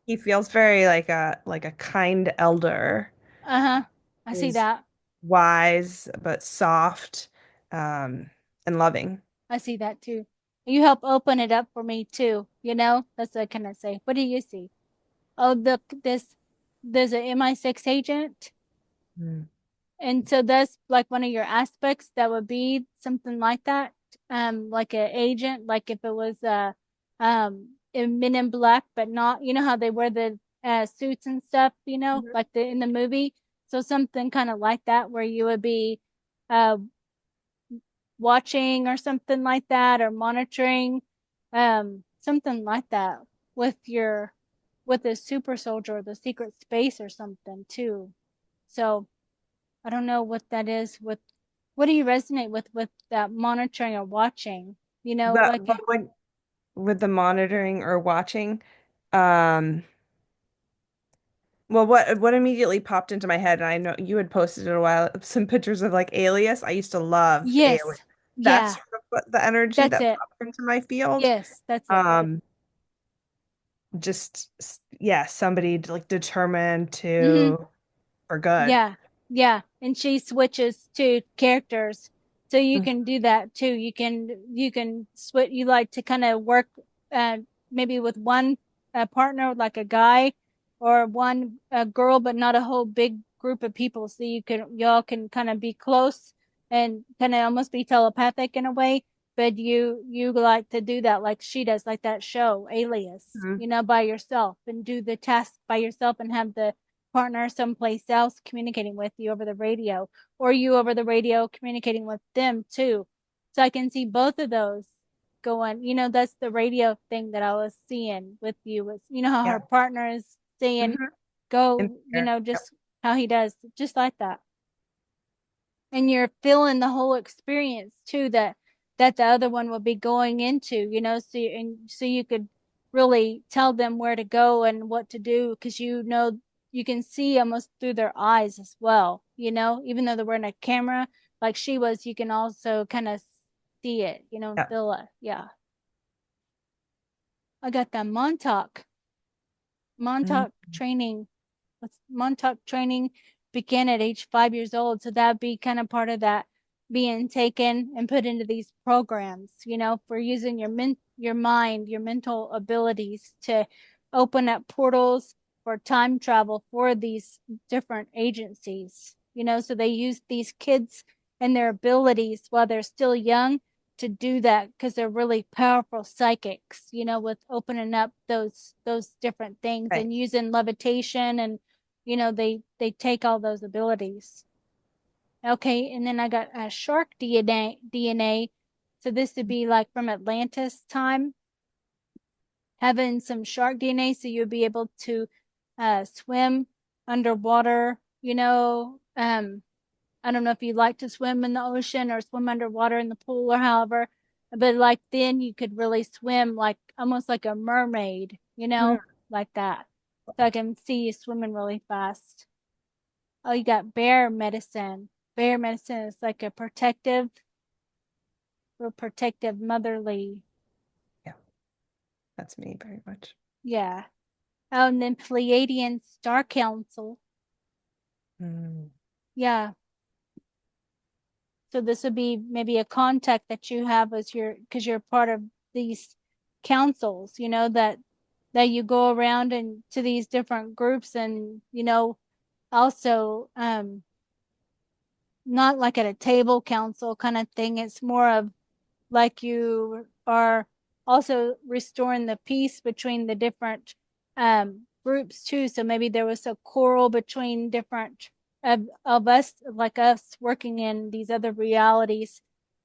Speaker 2: he feels very like a kind elder.
Speaker 1: Uh-huh. I see
Speaker 2: He's
Speaker 1: that.
Speaker 2: wise but soft, um, and loving.
Speaker 1: I see that too. You help open it up for me too, That's what I kind of say. What do you see? Oh, look, there's an MI6 agent.
Speaker 2: Mm.
Speaker 1: And so that's like one of your aspects that would be something like that. Like an agent, like if it was in Men in Black, but not, how they wear the suits and stuff,
Speaker 2: Mhm.
Speaker 1: like in the movie. So something kind of like that where you would be uh watching or something like that or monitoring something like that with your with the super soldier or the secret space or something too. So I don't know what that is with what do you resonate with that monitoring or watching? Like
Speaker 2: But when with the monitoring or watching, um, well, what immediately popped into my head, and I know you had posted it a while, some pictures of like Alias. I used to love Alias.
Speaker 1: yes,
Speaker 2: That's
Speaker 1: yeah.
Speaker 2: what the energy
Speaker 1: That's
Speaker 2: that
Speaker 1: it.
Speaker 2: pops into my field.
Speaker 1: Yes, that's it.
Speaker 2: Um, just yeah, somebody like determined
Speaker 1: Hmm.
Speaker 2: to for good.
Speaker 1: Yeah, yeah. And she switches to characters. So you
Speaker 2: Mm,
Speaker 1: can do that too. You can switch you like to kind of work uh maybe with one partner like a guy or one girl but not a whole big group of people. So y'all can kind of be close and kind of almost be telepathic in a way, but you like to do that like she does like that show Alias,
Speaker 2: mm,
Speaker 1: by yourself and do the task by yourself and have the partner someplace else communicating with you over the radio, or you over the radio communicating with them too. So I can see both of those going. That's the radio thing that I was seeing with you was, how
Speaker 2: yeah.
Speaker 1: her partner is saying,
Speaker 2: Hmm. In
Speaker 1: go,
Speaker 2: there. Yep.
Speaker 1: just how he does, just like that. And you're feeling the whole experience too that the other one will be going into, so you could really tell them where to go and what to do because you can see almost through their eyes as well, even though they're wearing a camera like she was, you can also kind of see it, and
Speaker 2: Yeah.
Speaker 1: feel it. Yeah. I got that
Speaker 2: Mm,
Speaker 1: Montauk training. Montauk training began at age 5 years old. So that'd be kind of part of that being taken and put into these programs, for using your mind, your mental abilities to open up portals for time travel for these different agencies, so they use these kids and their abilities while they're still young to do that because they're really powerful psychics, with opening up those different things
Speaker 2: right.
Speaker 1: and using levitation and they take all those abilities. Okay, and then I got a shark DNA. So this would be like from Atlantis time, having some shark DNA, so you'll be able to swim underwater. I don't know if you like to swim in the ocean or swim underwater in the pool or however, but like then you could really swim like almost like a mermaid,
Speaker 2: Mm,
Speaker 1: like that. So I can see you swimming really fast. Oh, you got bear medicine. Bear medicine is like a real protective, motherly.
Speaker 2: yeah, that's me very much.
Speaker 1: Yeah. Oh, and then Pleiadian Star Council.
Speaker 2: Mm,
Speaker 1: Yeah. So this would be maybe a contact that you have as because you're part of these councils, that you go around and to these different groups and, also not like at a table council kind of thing. It's more of like you are also restoring the peace between the different groups too. So maybe there was a quarrel between different of us, like us working in these other realities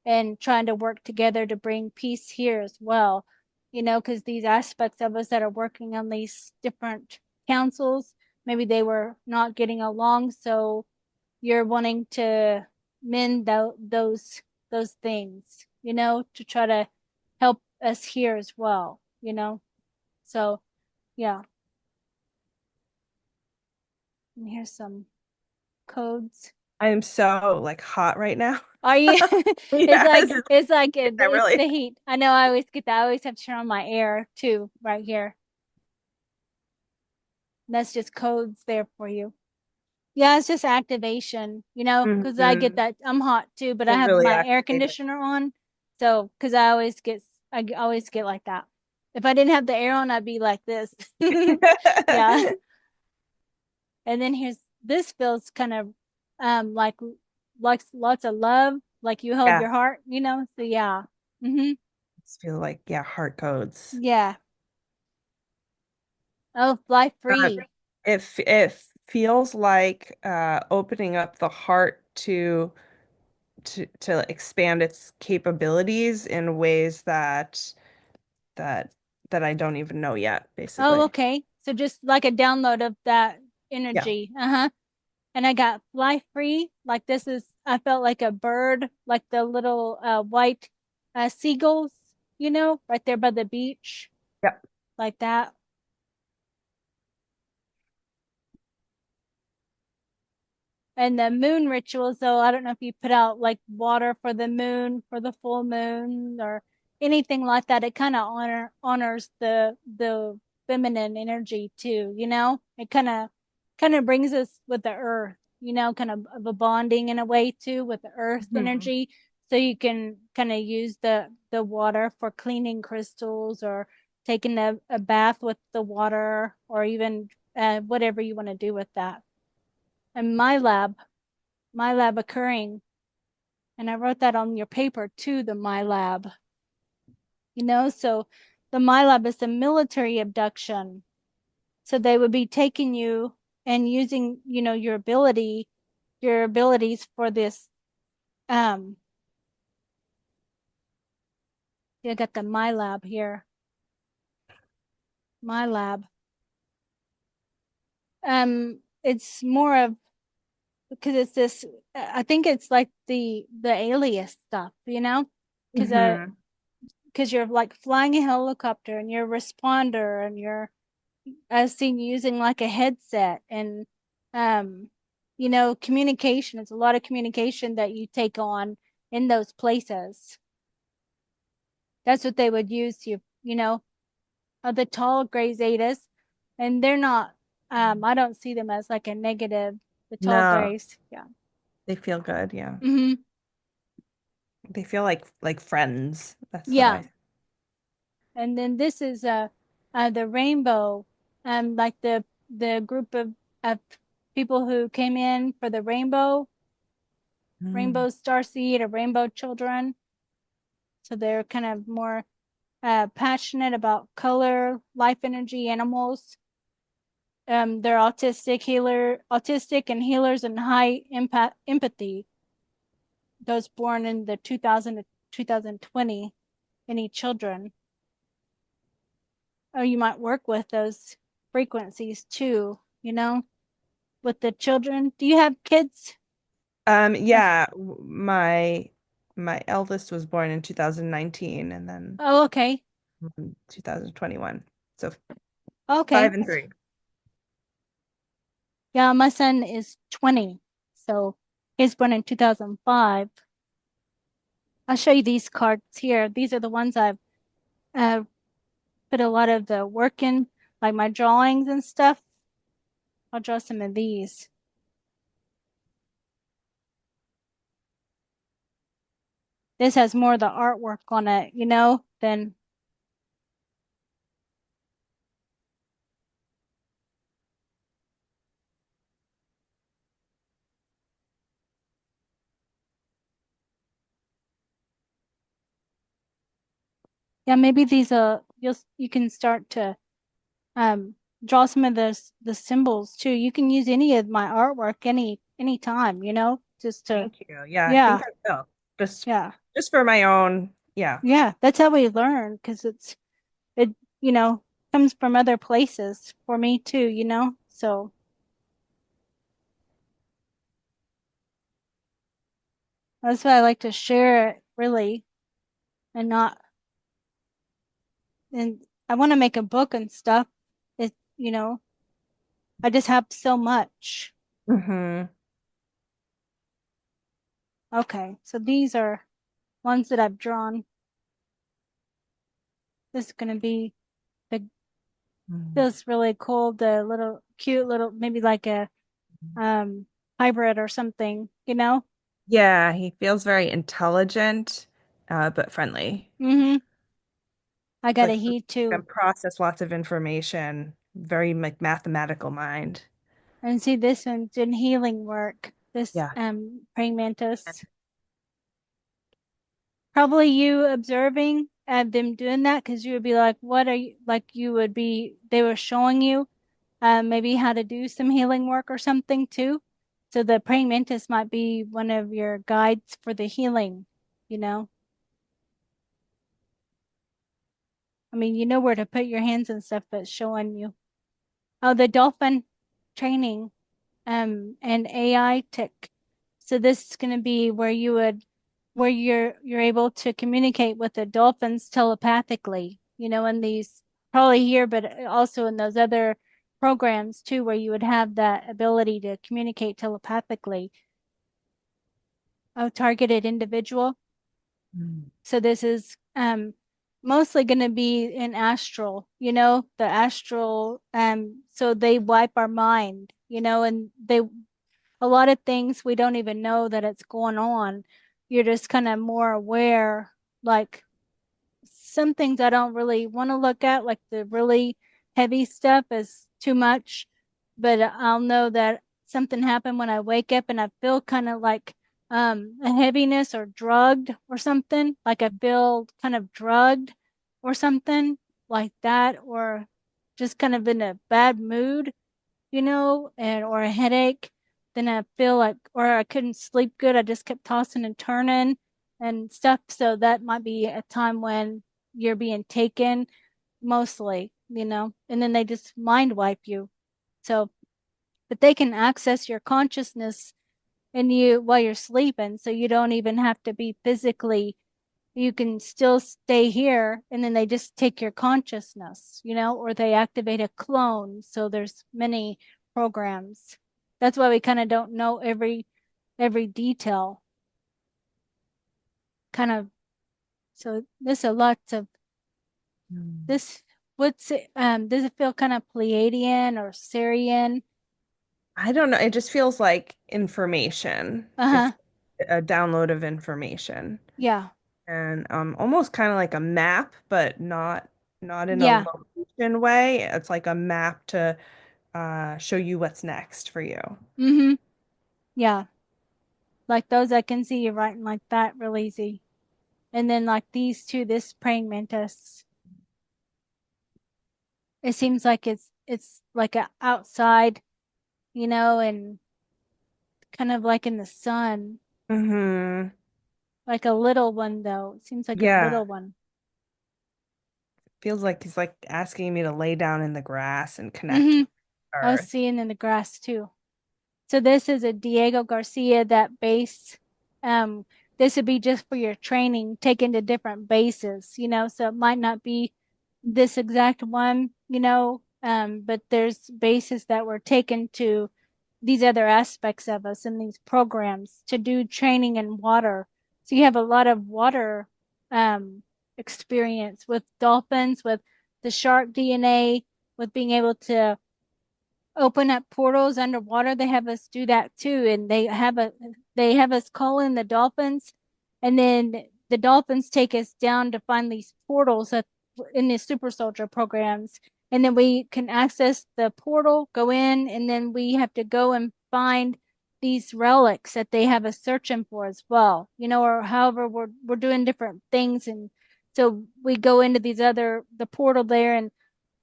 Speaker 1: and trying to work together to bring peace here as well. Because these aspects of us that are working on these different councils, maybe they were not getting along. So you're wanting to mend those things, to try to help us here as well. So yeah, and here's some codes.
Speaker 2: I am so like hot right now.
Speaker 1: Are you? it's
Speaker 2: Yeah,
Speaker 1: like it's like
Speaker 2: I
Speaker 1: it's
Speaker 2: really
Speaker 1: the heat. I know. I always get that. I always have to turn on my air too, right here. That's just codes there for you. Yeah, it's just activation, because I get
Speaker 2: Mhm.
Speaker 1: that. I'm hot too, but I
Speaker 2: It
Speaker 1: have
Speaker 2: really
Speaker 1: my air
Speaker 2: activated.
Speaker 1: conditioner on. So, because I always get like that. If I didn't have the air on, I'd be like this. Yeah. And then this feels kind of like lots of love, like you hold
Speaker 2: Yeah,
Speaker 1: your heart, So yeah. Hmm.
Speaker 2: just feel like yeah, heart codes.
Speaker 1: Yeah. Oh, fly
Speaker 2: Uh,
Speaker 1: free.
Speaker 2: it feels like opening up the heart to expand its capabilities in ways that that I don't even know yet,
Speaker 1: Oh,
Speaker 2: basically.
Speaker 1: okay. So just like a download of that
Speaker 2: Yeah.
Speaker 1: energy. Uh-huh. And I got fly free. Like I felt like a bird, like the little white seagulls, right there by the beach,
Speaker 2: Yep.
Speaker 1: like that. And the moon rituals, though, I don't know if you put out like water for the moon, for the full moon, or anything like that. It kind of honors the feminine energy too, you know? It kind of brings us with the earth, you know, kind of a bonding in a way too with the earth
Speaker 2: Mhm.
Speaker 1: energy. So you can kind of use the water for cleaning crystals or taking a bath with the water or even whatever you want to do with that. And my lab occurring. And I wrote that on your paper too, the my lab, you know, so the my lab is the military abduction. So they would be taking you and using, you know, your abilities for this. Um, I got the my lab here, my lab. It's more of because it's this. I think it's like the alias stuff, you know, because
Speaker 2: Mhm.
Speaker 1: because you're like flying a helicopter and you're a responder and you're I've seen you using like a headset and um you know communication. It's a lot of communication that you take on in those places. That's what they would use you know the tall gray zetas and they're not I don't see them as like a negative, the tall
Speaker 2: No,
Speaker 1: grays. Yeah.
Speaker 2: they feel good. Yeah.
Speaker 1: Hmm.
Speaker 2: They feel like friends. That's what
Speaker 1: Yeah.
Speaker 2: I.
Speaker 1: And then this is the rainbow, like the group of people who came in for the
Speaker 2: Mm.
Speaker 1: rainbow starseed or rainbow children. So they're kind of more passionate about color, life energy, animals. They're autistic and healers and high impact empathy. Those born in the 2000 to 2020, any children. Or you might work with those frequencies too, you know, with the children. Do you have kids? Uh,
Speaker 2: Yeah, my eldest was born in 2019 and then
Speaker 1: oh, okay.
Speaker 2: 2021. So
Speaker 1: Okay.
Speaker 2: 5 and 3.
Speaker 1: Yeah, my son is 20. So he's born in 2005. I'll show you these cards here. These are the ones I've uh, put a lot of the work in, like my drawings and stuff. I'll draw some of these. This has more of the artwork on it, you know, than, yeah, maybe these, you can start to, draw some of the symbols too. You can use any of my artwork any time, you know, just to,
Speaker 2: Thank you. Yeah, I think
Speaker 1: yeah,
Speaker 2: I will. Just
Speaker 1: yeah,
Speaker 2: just for my own. Yeah.
Speaker 1: yeah. That's how we learn because it, you know, comes from other places for me too, you know? So that's why I like to share it really and not, and I want to make a book and stuff. It, you know, I just have so much.
Speaker 2: Hmm.
Speaker 1: Okay, so these are ones that I've drawn. This is going to be the, this really cool, the little cute little, maybe like a um hybrid or something, you know?
Speaker 2: Yeah, he feels very intelligent, but friendly.
Speaker 1: Mm-hmm. I
Speaker 2: It's
Speaker 1: got a
Speaker 2: like he
Speaker 1: heat too.
Speaker 2: can process lots of information, very like mathematical mind.
Speaker 1: And see this one's in healing work. This
Speaker 2: Yeah.
Speaker 1: praying mantis. Probably you observing them doing that because you would be like, what are you like you would be they were showing you maybe how to do some healing work or something too. So the praying mantis might be one of your guides for the healing, you know. I mean, you know where to put your hands and stuff, but showing you. Oh, the dolphin training and AI tech. So this is going to be where where you're able to communicate with the dolphins telepathically, you know, in these probably here, but also in those other programs too, where you would have that ability to communicate telepathically. A targeted individual.
Speaker 2: Mm.
Speaker 1: So this is mostly going to be in astral, the astral. So they wipe our mind, and they a lot of things we don't even know that it's going on. You're just kind of more aware, like some things I don't really want to look at, like the really heavy stuff is too much, but I'll know that something happened when I wake up and I feel kind of like a heaviness or drugged or something, like I feel kind of drugged or something like that, or just kind of in a bad mood, and or a headache. Then I feel like, or I couldn't sleep good. I just kept tossing and turning and stuff. So that might be a time when you're being taken mostly, and then they just mind wipe you. So, but they can access your consciousness and you while you're sleeping. So you don't even have to be physically, you can still stay here and then they just take your consciousness, or they activate a clone. So there's many programs. That's why we kind of don't know every detail. Kind of so there's a lot of
Speaker 2: Mm.
Speaker 1: this. What's it does it feel kind of Pleiadian or Syrian?
Speaker 2: I don't know. It just feels like information. It's
Speaker 1: Uh-huh.
Speaker 2: a download of information.
Speaker 1: Yeah.
Speaker 2: And almost kind of like a map, but not in a
Speaker 1: Yeah.
Speaker 2: location way. It's like a map to show you what's next for you.
Speaker 1: Mm-hmm. Yeah. Like those I can see you writing like that real easy. And then like these two, this praying mantis. It seems like it's like a outside, and kind of like in the sun,
Speaker 2: Hmm.
Speaker 1: like a little one though. It seems like a
Speaker 2: Yeah.
Speaker 1: little one.
Speaker 2: Feels like he's like asking me to lay down in the grass and connect
Speaker 1: Mm-hmm.
Speaker 2: with
Speaker 1: I was
Speaker 2: earth.
Speaker 1: seeing in the grass too. So this is a Diego Garcia, that base. Um, this would be just for your training, taken to different bases, so it might not be this exact one, but there's bases that were taken to these other aspects of us in these programs to do training in water. So you have a lot of water um, experience with dolphins, with the shark DNA, with being able to open up portals underwater. They have us do that too, and they have us call in the dolphins, and then the dolphins take us down to find these portals in the super soldier programs, and then we can access the portal, go in, and then we have to go and find these relics that they have us searching for as well, or however we're doing different things, and so we go into the portal there, and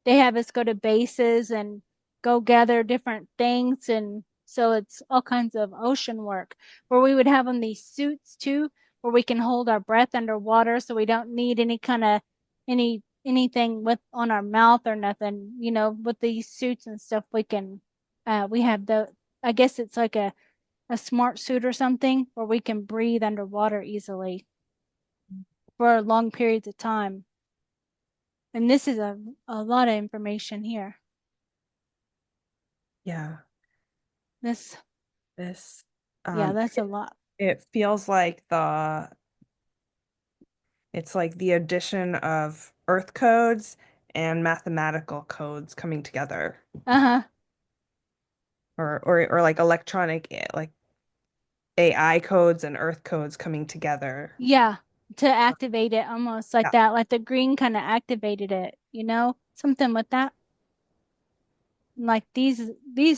Speaker 1: they have us go to bases and go gather different things. And so it's all kinds of ocean work where we would have on these suits too, where we can hold our breath underwater. So we don't need any kind of anything with on our mouth or nothing, with these suits and stuff. We have I guess it's like a smart suit or something where we can breathe underwater easily for long periods of time. And this is a lot of information here.
Speaker 2: Yeah.
Speaker 1: This
Speaker 2: This
Speaker 1: Yeah,
Speaker 2: um
Speaker 1: that's a lot.
Speaker 2: it feels like it's like the addition of earth codes and mathematical codes coming together.
Speaker 1: Uh-huh.
Speaker 2: Or like electronic like AI codes and earth codes coming together.
Speaker 1: Yeah, to activate it almost like
Speaker 2: Yeah.
Speaker 1: that, like the green kind of activated it, something with that. Like these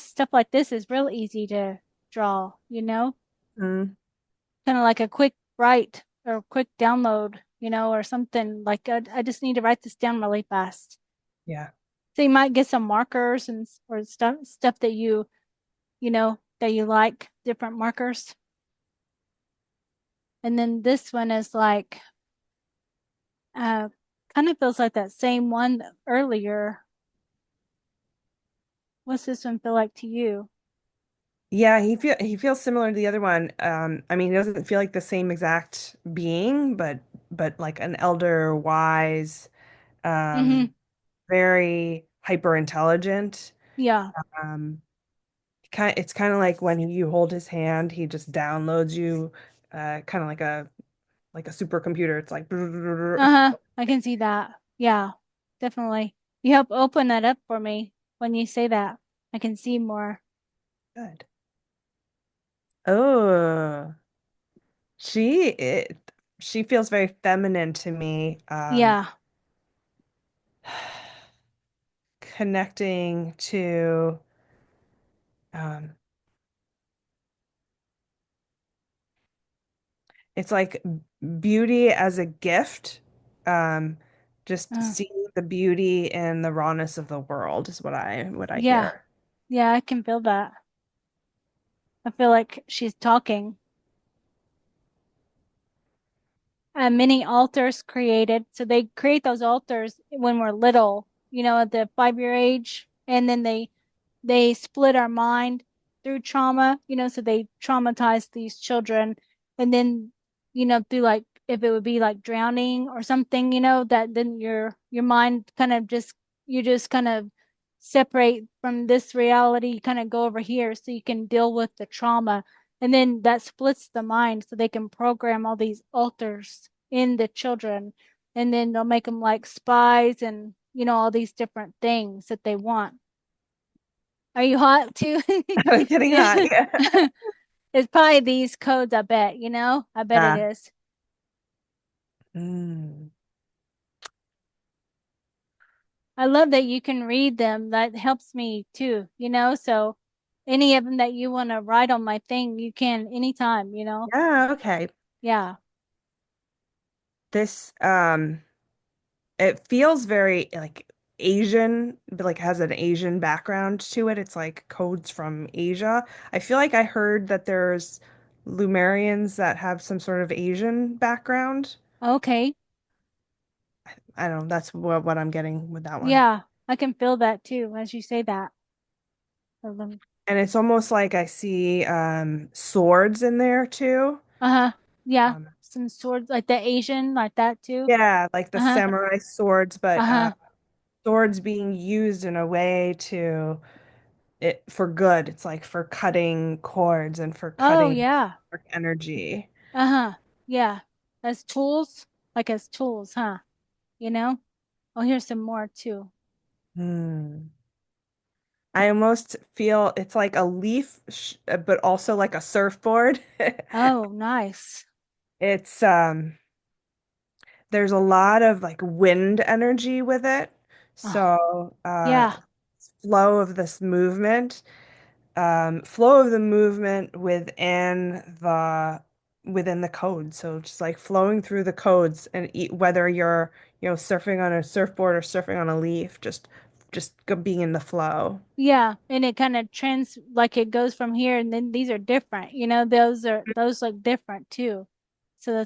Speaker 1: stuff like this is real easy to draw,
Speaker 2: Mm,
Speaker 1: kind of like a quick write or quick download, or something like I just need to write this down really fast.
Speaker 2: yeah.
Speaker 1: So you might get some markers and or stuff that that you like, different markers. And then this one is like Uh, kind of feels like that same one earlier. What's this one feel like to you?
Speaker 2: Yeah, he feels similar to the other one. I mean, he doesn't feel like the same exact being, but like an elder, wise,
Speaker 1: Mm-hmm.
Speaker 2: um, very hyper intelligent.
Speaker 1: Yeah.
Speaker 2: Um, it's kind of like when you hold his hand, he just downloads you, kind of like a supercomputer. It's like
Speaker 1: Uh-huh. I can see that. Yeah, definitely. You help open that up for me when you say that. I can see more.
Speaker 2: good. Oh, she it she feels very feminine to me.
Speaker 1: Yeah.
Speaker 2: Connecting to um, it's like beauty as a gift. Um, just
Speaker 1: Uh,
Speaker 2: seeing the beauty in the rawness of the world is what I
Speaker 1: yeah.
Speaker 2: hear.
Speaker 1: Yeah, I can feel that. I feel like she's talking. Many altars created. So they create those altars when we're little, at the 5 year age, and then they split our mind through trauma, so they traumatize these children, and then through like if it would be like drowning or something, that then your mind kind of just you just kind of separate from this reality, kind of go over here so you can deal with the trauma. And then that splits the mind so they can program all these alters in the children. And then they'll make them like spies and, all these different things that they want. Are you hot too?
Speaker 2: I'm getting hot. Yeah.
Speaker 1: It's probably these codes, I bet, I bet it
Speaker 2: Yeah.
Speaker 1: is.
Speaker 2: Mm.
Speaker 1: I love that you can read them. That helps me too, so any of them that you want to write on my thing, you can anytime.
Speaker 2: Yeah, okay.
Speaker 1: Yeah.
Speaker 2: This it feels very like Asian, but like has an Asian background to it. It's like codes from Asia. I feel like I heard that there's Lumerians that have some sort of Asian background.
Speaker 1: Okay.
Speaker 2: I don't know. That's what I'm getting with that one.
Speaker 1: Yeah. I can feel that too as you say that. Uh
Speaker 2: And it's almost like I see swords in there too.
Speaker 1: huh. Yeah.
Speaker 2: Um,
Speaker 1: Some swords like the Asian, like that too.
Speaker 2: yeah, like the
Speaker 1: Uh huh.
Speaker 2: samurai swords,
Speaker 1: Uh
Speaker 2: but
Speaker 1: huh.
Speaker 2: swords being used in a way to it for good. It's like for cutting cords and for
Speaker 1: Oh,
Speaker 2: cutting
Speaker 1: yeah.
Speaker 2: dark energy.
Speaker 1: Uh huh. Yeah. As tools, like as tools, huh? You know? Oh, here's some more too.
Speaker 2: Hmm. I almost feel it's like a leaf, but also like a surfboard.
Speaker 1: Oh, nice.
Speaker 2: It's there's a lot of like wind energy with it.
Speaker 1: Oh,
Speaker 2: So
Speaker 1: yeah.
Speaker 2: flow of this movement, flow of the movement within the code. So just like flowing through the codes and whether you're, surfing on a surfboard or surfing on a leaf, being in the flow.
Speaker 1: Yeah. And it kind of trends like it goes from here and then these are different. Those look different too. So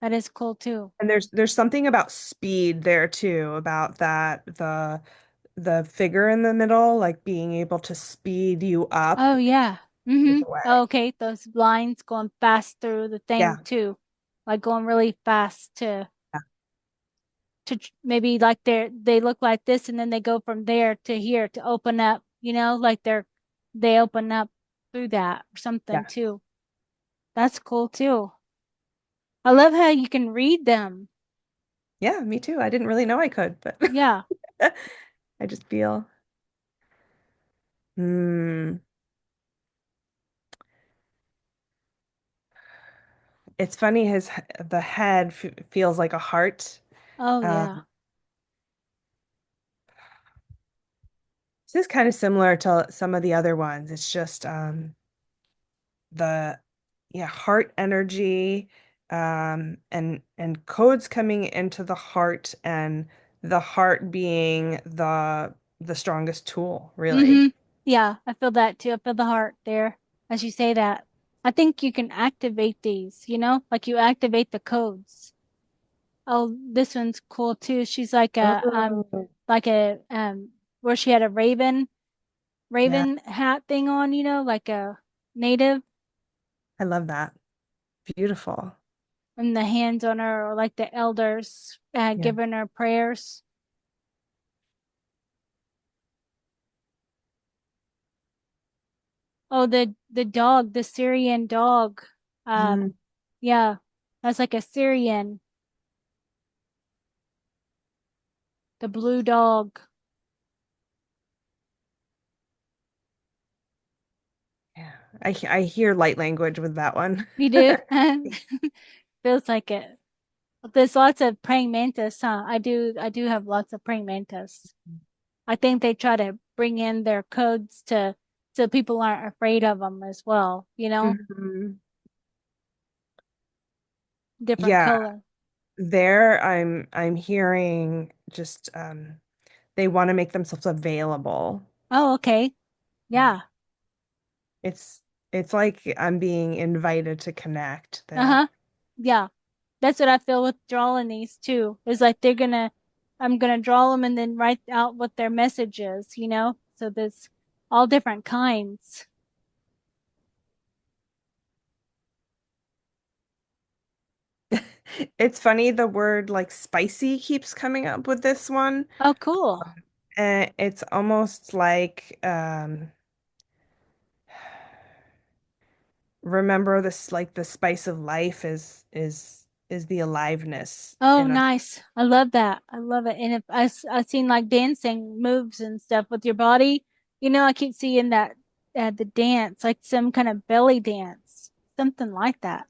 Speaker 1: that is cool too.
Speaker 2: And there's something about speed there too, about that the figure in the middle, like being able to speed you up
Speaker 1: Oh, yeah. Mm-hmm.
Speaker 2: with a way.
Speaker 1: Oh, okay. Those lines going fast through the
Speaker 2: Yeah,
Speaker 1: thing too. Like going really fast to
Speaker 2: yeah,
Speaker 1: maybe like they look like this and then they go from there to here to open up, like they open up through that or something
Speaker 2: yeah.
Speaker 1: too. That's cool too. I love how you can read them.
Speaker 2: Yeah, me too. I didn't really know I could, but
Speaker 1: Yeah.
Speaker 2: I just feel. Hmm. It's funny the head f feels like a heart.
Speaker 1: Oh yeah.
Speaker 2: Um, this is kind of similar to some of the other ones. It's just the yeah, heart energy and codes coming into the heart and the heart being the strongest tool, really.
Speaker 1: Mm-hmm. Yeah, I feel that too. I feel the heart there as you say that. I think you can activate these, like you activate the codes. Oh, this one's cool too. She's
Speaker 2: Oh,
Speaker 1: like a where she had a
Speaker 2: yeah,
Speaker 1: raven hat thing on, like a native,
Speaker 2: I love that. Beautiful.
Speaker 1: and the hands on her, or like the elders
Speaker 2: Yeah.
Speaker 1: giving her prayers. Oh, the dog, the Syrian dog.
Speaker 2: Mm,
Speaker 1: Yeah, that's like a Syrian, the blue dog.
Speaker 2: yeah. I hear light language with that one.
Speaker 1: You do? Feels like it. There's lots of praying mantis, huh? I do have lots of praying mantis. I think they try to bring in their codes to so people aren't afraid of them as well,
Speaker 2: Mhm.
Speaker 1: different
Speaker 2: Yeah,
Speaker 1: color.
Speaker 2: there I'm hearing just they want to make themselves available.
Speaker 1: Oh, okay.
Speaker 2: Yeah.
Speaker 1: Yeah.
Speaker 2: It's it's like I'm being invited to connect there.
Speaker 1: Uh-huh. Yeah. That's what I feel with drawing these too. It's like I'm gonna draw them and then write out what their message is. So there's all different kinds.
Speaker 2: It's funny the word like spicy keeps coming up with this one.
Speaker 1: Oh, cool.
Speaker 2: And it's almost like remember this like the spice of life is the aliveness
Speaker 1: Oh,
Speaker 2: in us.
Speaker 1: nice. I love that. I love it. And if I've seen like dancing moves and stuff with your body, I keep seeing that the dance, like some kind of belly dance, something like that.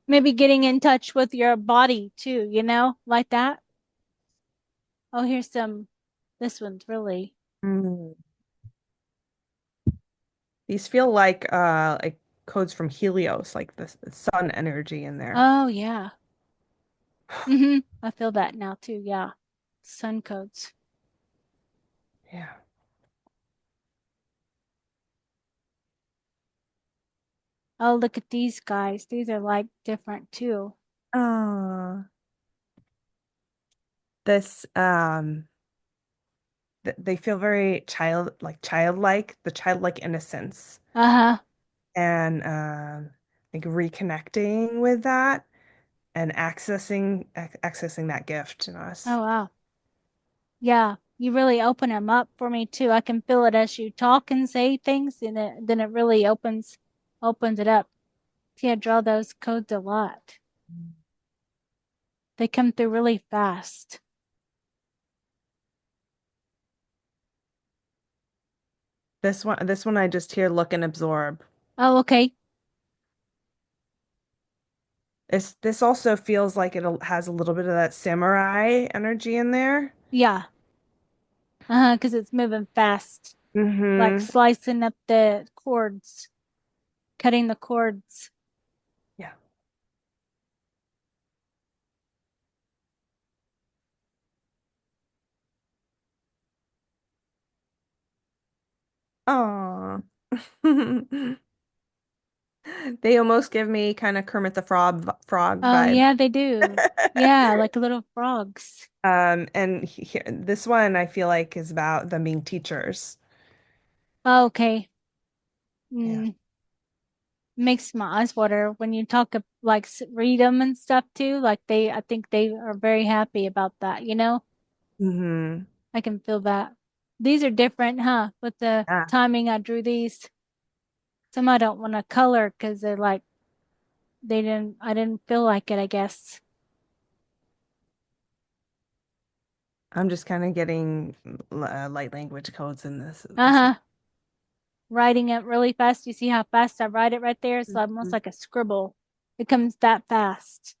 Speaker 1: Maybe getting in touch with your body too, like that. Oh, here's some. This one's really.
Speaker 2: Mm. These feel like codes from Helios, like the sun energy in there.
Speaker 1: Oh, yeah. I feel that now too. Yeah. Sun codes.
Speaker 2: Yeah.
Speaker 1: Oh, look at these guys. These are like different too.
Speaker 2: Uh, this they feel very childlike, the childlike innocence
Speaker 1: Uh-huh.
Speaker 2: and like reconnecting with that and accessing that gift in us.
Speaker 1: Oh, wow. Yeah, you really open them up for me too. I can feel it as you talk and say things, and then it really opens it up. See, I draw those codes a lot. They come through really fast.
Speaker 2: This one I just hear look and absorb.
Speaker 1: Oh, okay.
Speaker 2: This also feels like has a little bit of that samurai energy in there.
Speaker 1: Yeah. Uh-huh, because it's moving fast, like
Speaker 2: Mm-hmm.
Speaker 1: slicing up the cords, cutting the cords.
Speaker 2: Yeah. Aw. They almost give me kind of Kermit the Frog
Speaker 1: Oh,
Speaker 2: vibe.
Speaker 1: yeah, they do. Yeah, like little frogs.
Speaker 2: And this one I feel like is about them being teachers.
Speaker 1: Oh, okay.
Speaker 2: Yeah.
Speaker 1: Mm, makes my eyes water when you talk like read them and stuff too. Like I think they are very happy about that.
Speaker 2: Hmm.
Speaker 1: I can feel that. These are different, huh? With the
Speaker 2: Yeah.
Speaker 1: timing I drew these. Some I don't want to color because they're like I didn't feel like it, I guess.
Speaker 2: I'm just kind of getting light language codes in this one.
Speaker 1: Uh-huh. Writing it really fast. You see how fast I write it right there? It's almost
Speaker 2: Mhm.
Speaker 1: like a scribble. It comes that fast.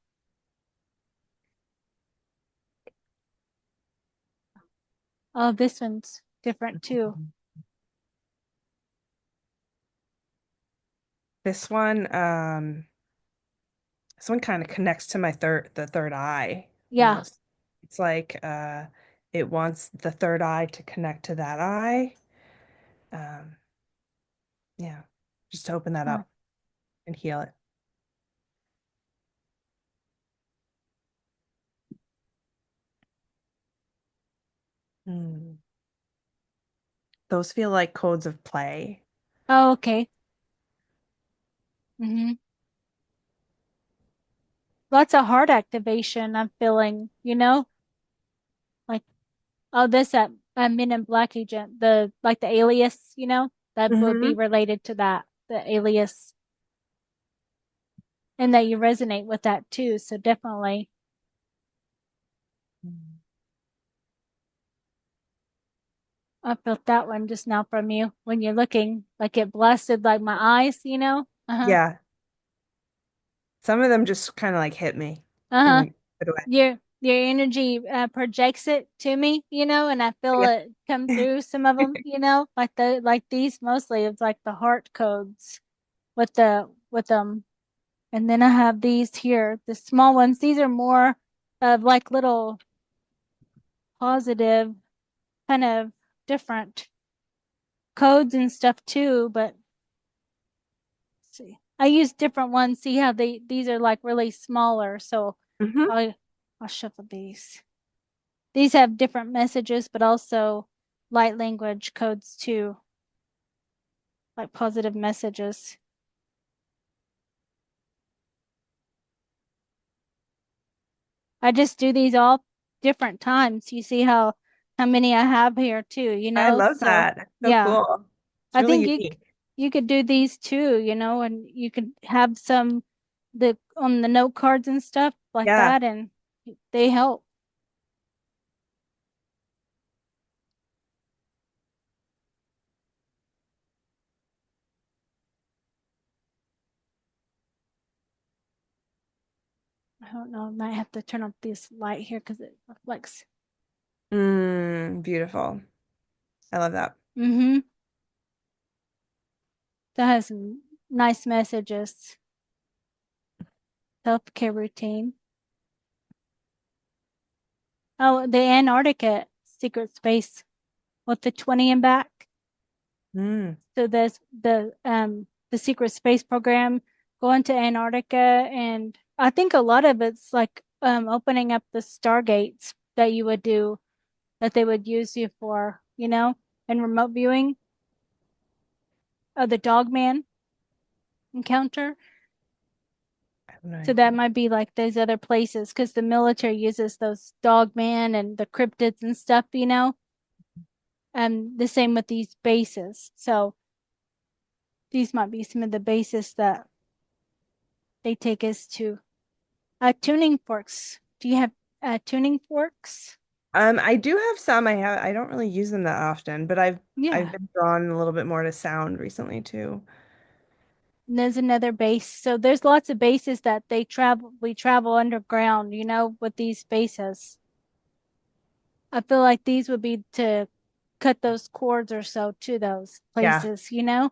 Speaker 1: Oh, this one's different too.
Speaker 2: This one, this one kind of connects to the third eye
Speaker 1: Yeah.
Speaker 2: almost. It's like it wants the third eye to connect to that eye. Um, yeah, just to open that
Speaker 1: Huh.
Speaker 2: up and heal it. Hmm. Those feel like codes of play.
Speaker 1: Oh, okay. hmm Lots of heart activation I'm feeling, like oh this that Men in Black agent, the like the alias. that would be
Speaker 2: Hmm.
Speaker 1: related to that, the alias, and that you resonate with that too. So definitely, I felt that one just now from you when you're looking, like it blasted like my eyes, you know? Uh-huh.
Speaker 2: Yeah. Some of them just kind of like hit me in
Speaker 1: Uh-huh.
Speaker 2: a good way.
Speaker 1: Your energy projects it to me, you know, and I feel
Speaker 2: Yeah.
Speaker 1: it come through some of them, you know, like these mostly it's like the heart codes with them. And then I have these here, the small ones. These are more of like little positive kind of different codes and stuff too, but see. I use different ones. See how these are like really smaller, so
Speaker 2: Hmm.
Speaker 1: I'll I'll shuffle these. These have different messages, but also light language codes too, like positive messages. I just do these all different times. You see how many I have here too, you
Speaker 2: I
Speaker 1: know?
Speaker 2: love
Speaker 1: So
Speaker 2: that. That's so
Speaker 1: yeah.
Speaker 2: cool. It's
Speaker 1: I
Speaker 2: really
Speaker 1: think
Speaker 2: unique.
Speaker 1: you could do these too, you know, and you could have some the on the note cards and stuff like
Speaker 2: Yeah.
Speaker 1: that, and they help. I don't know. I might have to turn off this light here because it reflects.
Speaker 2: Beautiful. I love that.
Speaker 1: Mm-hmm. That has some nice messages. Self-care routine. Oh, the Antarctica secret space with the 20 in back.
Speaker 2: Mm.
Speaker 1: So there's the secret space program going to Antarctica, and I think a lot of it's like opening up the stargates that you would do that they would use you for, you know, and remote viewing of the Dogman encounter.
Speaker 2: I have no
Speaker 1: So that
Speaker 2: idea.
Speaker 1: might be like those other places because the military uses those Dogman and the cryptids and stuff, you know, and the same with these bases. So these might be some of the bases that they take us to. Tuning forks. Do you have tuning forks?
Speaker 2: I do have some. I don't really use them that often, but I've
Speaker 1: Yeah.
Speaker 2: been drawn a little bit more to sound recently too.
Speaker 1: And there's another base. So there's lots of bases that we travel underground, you know, with these bases. I feel like these would be to cut those cords or so to those
Speaker 2: Yeah.
Speaker 1: places, you know?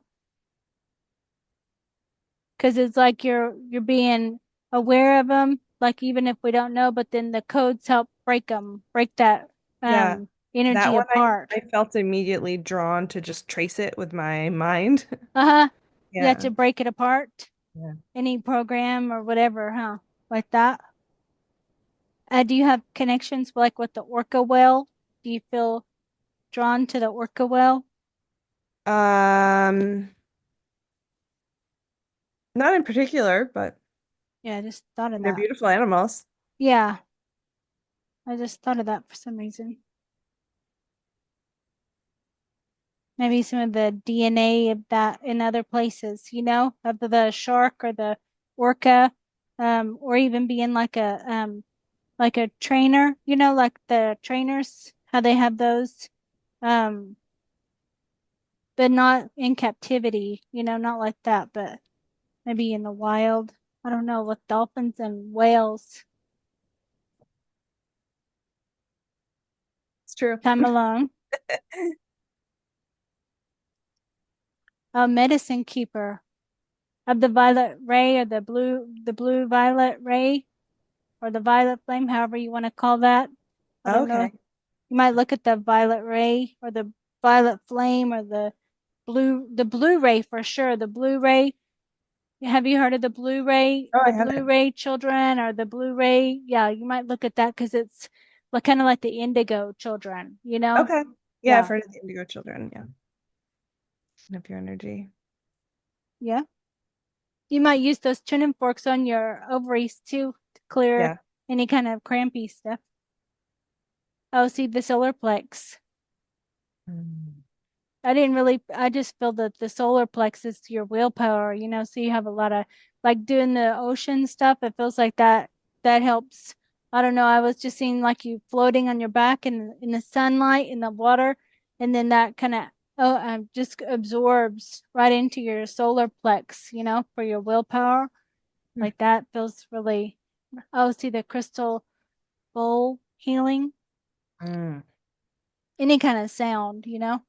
Speaker 1: Because it's like you're being aware of them, like even if we don't know, but then the codes help break them, break that
Speaker 2: Yeah. That
Speaker 1: energy
Speaker 2: one
Speaker 1: apart.
Speaker 2: I felt immediately drawn to just trace it with my mind.
Speaker 1: Uh-huh. You have
Speaker 2: Yeah.
Speaker 1: to break it apart,
Speaker 2: Yeah.
Speaker 1: any program or whatever, huh? Like that. Do you have connections like with the orca whale? Do you feel drawn to the orca whale?
Speaker 2: Um, Not in particular, but
Speaker 1: Yeah, I just thought of
Speaker 2: they're
Speaker 1: that.
Speaker 2: beautiful animals.
Speaker 1: Yeah, I just thought of that for some reason. Maybe some of the DNA of that in other places, you know, of the shark or the orca, or even being like a trainer, you know, like the trainers, how they have those, um, but not in captivity, you know, not like that, but maybe in the wild. I don't know, with dolphins and whales
Speaker 2: It's true.
Speaker 1: come along. A medicine keeper of the violet ray or the blue violet ray or the violet flame, however you want to call that. I don't know.
Speaker 2: Okay.
Speaker 1: You might look at the violet ray or the violet flame or the blue ray for sure. The blue ray. Have you heard of
Speaker 2: Oh, I
Speaker 1: the blue
Speaker 2: haven't.
Speaker 1: ray children or the blue ray? Yeah, you might look at that because it's like kind of like the indigo children, you know?
Speaker 2: Okay. Yeah, I've
Speaker 1: Yeah.
Speaker 2: heard of the indigo children. Yeah. Of your energy.
Speaker 1: Yeah. You might use those tuning forks on your ovaries too to clear
Speaker 2: Yeah.
Speaker 1: any kind of crampy stuff. Oh, see the solar plex.
Speaker 2: Mm.
Speaker 1: I didn't really, I just feel that the solar plexus is your willpower, so you have a lot of like doing the ocean stuff. It feels like that helps. I don't know. I was just seeing like you floating on your back in the sunlight, in the water, and then that kind of just absorbs right into your solar plex, for your willpower.
Speaker 2: Hmm.
Speaker 1: Like that feels really, oh, see the crystal bowl healing,
Speaker 2: Mm.
Speaker 1: any kind of sound, that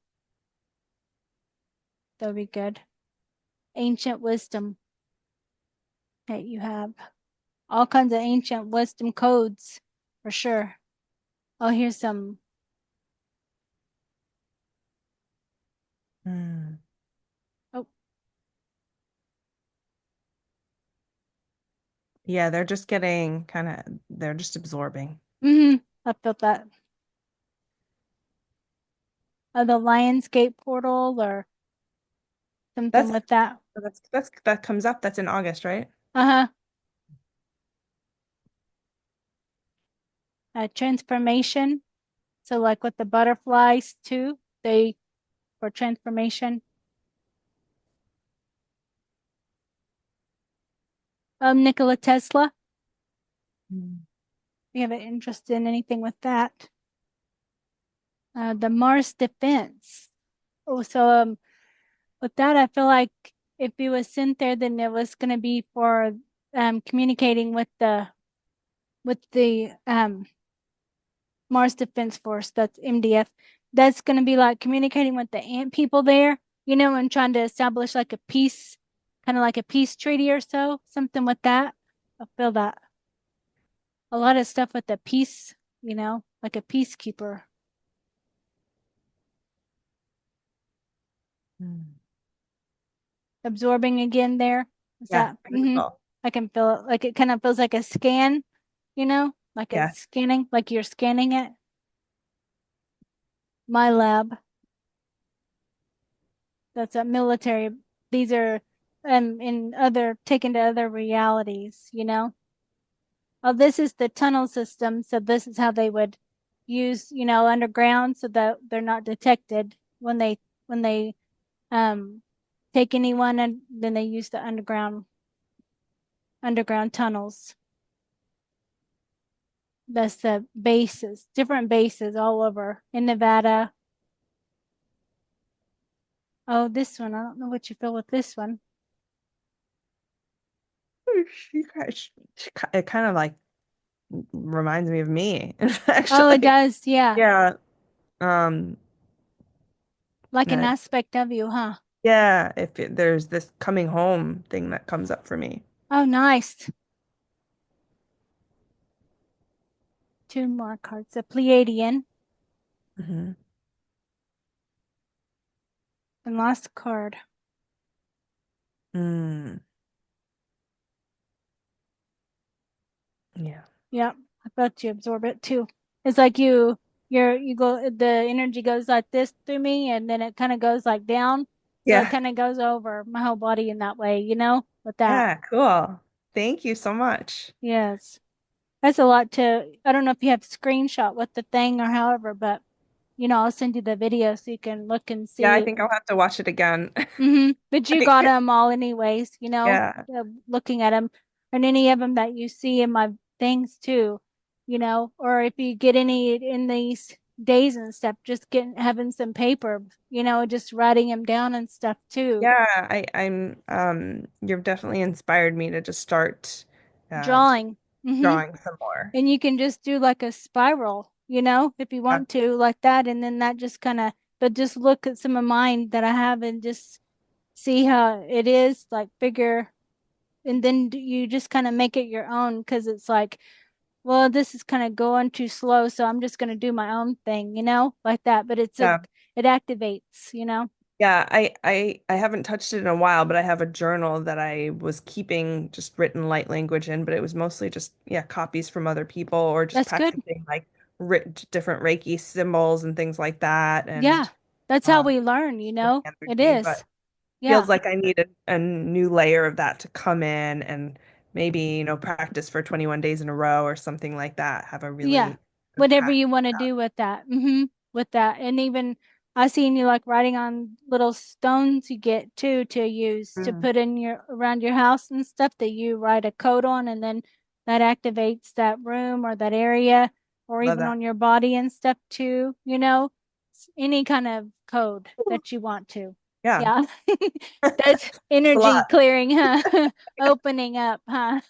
Speaker 1: would be good. Ancient wisdom that you have. All kinds of ancient wisdom codes for sure. Oh, here's some.
Speaker 2: Mm.
Speaker 1: Oh,
Speaker 2: Yeah, they're just getting kind of, they're just absorbing.
Speaker 1: I felt that. The Lionsgate portal or something
Speaker 2: That's
Speaker 1: with that.
Speaker 2: that comes up. That's in August, right?
Speaker 1: Uh-huh. Transformation. So like with the butterflies too, they for transformation. Nikola Tesla.
Speaker 2: Mm.
Speaker 1: You have an interest in anything with that? The Mars defense. Oh, so with that, I feel like if it was sent there, then it was going to be for communicating with the Mars Defense Force. That's MDF. That's going to be like communicating with the ant people there, and trying to establish like a peace, kind of like a peace treaty or so, something with that. I feel that a lot of stuff with the peace, like a peacekeeper.
Speaker 2: Mm.
Speaker 1: Absorbing again there. Is
Speaker 2: Yeah,
Speaker 1: that?
Speaker 2: beautiful.
Speaker 1: I can feel it. Like it kind of feels like a scan, like
Speaker 2: Yeah.
Speaker 1: it's scanning, like you're scanning it. My lab. That's a military. These are in other taken to other realities. Oh, this is the tunnel system, so this is how they would use, underground so that they're not detected when they um take anyone, and then they use the underground tunnels. That's the bases, different bases all over in Nevada. Oh, this one. I don't know what you feel with this one.
Speaker 2: It kind of like reminds me of me,
Speaker 1: Oh, it
Speaker 2: actually.
Speaker 1: does. Yeah.
Speaker 2: Yeah. Um,
Speaker 1: Like an
Speaker 2: uh,
Speaker 1: aspect of you, huh?
Speaker 2: yeah, there's this coming home thing that comes up for me.
Speaker 1: Oh, nice. Two more cards. A Pleiadian
Speaker 2: Hmm.
Speaker 1: and last card.
Speaker 2: Mm, yeah.
Speaker 1: Yep. I thought you absorb it too. It's like you go, the energy goes like this through me and then it kind of goes like down. So it
Speaker 2: Yeah.
Speaker 1: kind of goes over my whole body in that way, with that.
Speaker 2: Yeah, cool. Thank you so much.
Speaker 1: Yes. That's a lot I don't know if you have screenshot with the thing or however, but I'll send you the video so you can look and
Speaker 2: Yeah, I
Speaker 1: see.
Speaker 2: think I'll have to watch it again.
Speaker 1: But you got
Speaker 2: Like,
Speaker 1: them all anyways,
Speaker 2: yeah.
Speaker 1: looking at them and any of them that you see in my things too, or if you get any in these days and stuff, just having some paper, just writing them down and stuff too.
Speaker 2: Yeah, I'm you've definitely inspired me to just start just
Speaker 1: Drawing. hmm
Speaker 2: drawing some more.
Speaker 1: And you can just do like a spiral, if you
Speaker 2: Yeah.
Speaker 1: want to, like that. And then that just but just look at some of mine that I have and just see how it is, like figure. And then you just kind of make it your own because it's like, well, this is kind of going too slow. So I'm just going to do my own thing, like that. But
Speaker 2: Yeah.
Speaker 1: it activates.
Speaker 2: Yeah, I haven't touched it in a while, but I have a journal that I was keeping just written light language in, but it was mostly just yeah, copies from other people or just
Speaker 1: That's good.
Speaker 2: practicing like different Reiki symbols and things like that
Speaker 1: Yeah.
Speaker 2: and
Speaker 1: That's how
Speaker 2: um
Speaker 1: we learn,
Speaker 2: with
Speaker 1: it
Speaker 2: energy,
Speaker 1: is.
Speaker 2: but feels
Speaker 1: Yeah.
Speaker 2: like I need a new layer of that to come in and maybe, practice for 21 days in a row or something like that. Have a
Speaker 1: Yeah.
Speaker 2: really good
Speaker 1: Whatever
Speaker 2: practice.
Speaker 1: you want to do with that. With that. And even I seen you like writing on little stones you get too to use to
Speaker 2: Mm,
Speaker 1: put in your around your house and stuff that you write a code on and then that activates that room or that area or
Speaker 2: love
Speaker 1: even
Speaker 2: that.
Speaker 1: on your body and stuff too, any kind of code that you want to.
Speaker 2: Yeah,
Speaker 1: Yeah. That's
Speaker 2: a
Speaker 1: energy
Speaker 2: lot.
Speaker 1: clearing, huh? Opening up, huh?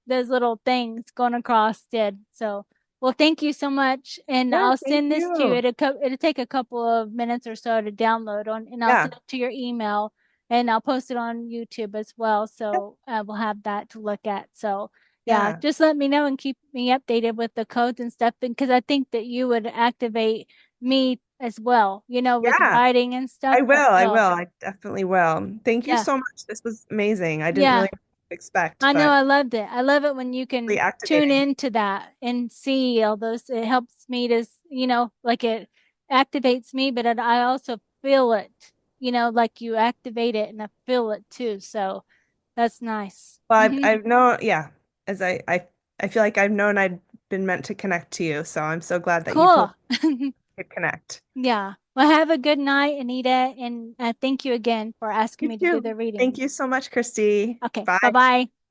Speaker 1: Those little things going across did. So, well, thank you so much. And
Speaker 2: Yeah,
Speaker 1: I'll
Speaker 2: thank
Speaker 1: send this to you.
Speaker 2: you.
Speaker 1: It'll take a couple of minutes or so to download on, and I'll
Speaker 2: Yeah.
Speaker 1: send it to your email and I'll post it on YouTube as well.
Speaker 2: Yep.
Speaker 1: So we'll have that to look at. So yeah,
Speaker 2: Yeah.
Speaker 1: just let me know and keep me updated with the codes and stuff because I think that you would activate me as well, with
Speaker 2: Yeah.
Speaker 1: writing and stuff
Speaker 2: I
Speaker 1: as
Speaker 2: will. I will.
Speaker 1: well.
Speaker 2: I definitely will. Thank you
Speaker 1: Yeah.
Speaker 2: so much. This was amazing. I didn't
Speaker 1: Yeah.
Speaker 2: really expect,
Speaker 1: I know
Speaker 2: but
Speaker 1: I loved it. I love it when you
Speaker 2: really
Speaker 1: can tune
Speaker 2: activating.
Speaker 1: into that and see all those. It helps me to, like it activates me, but I also feel it, like you activate it and I feel it too. So that's nice.
Speaker 2: Well, I've known, yeah, as I feel like I've known I'd been meant to connect to you, so I'm so glad that you told
Speaker 1: Cool.
Speaker 2: me to connect.
Speaker 1: Yeah. Well, have a good night, Anita, and thank you again for asking
Speaker 2: You
Speaker 1: me to do
Speaker 2: too.
Speaker 1: the reading.
Speaker 2: Thank you so much, Christy.
Speaker 1: Okay. Bye
Speaker 2: Bye.
Speaker 1: bye.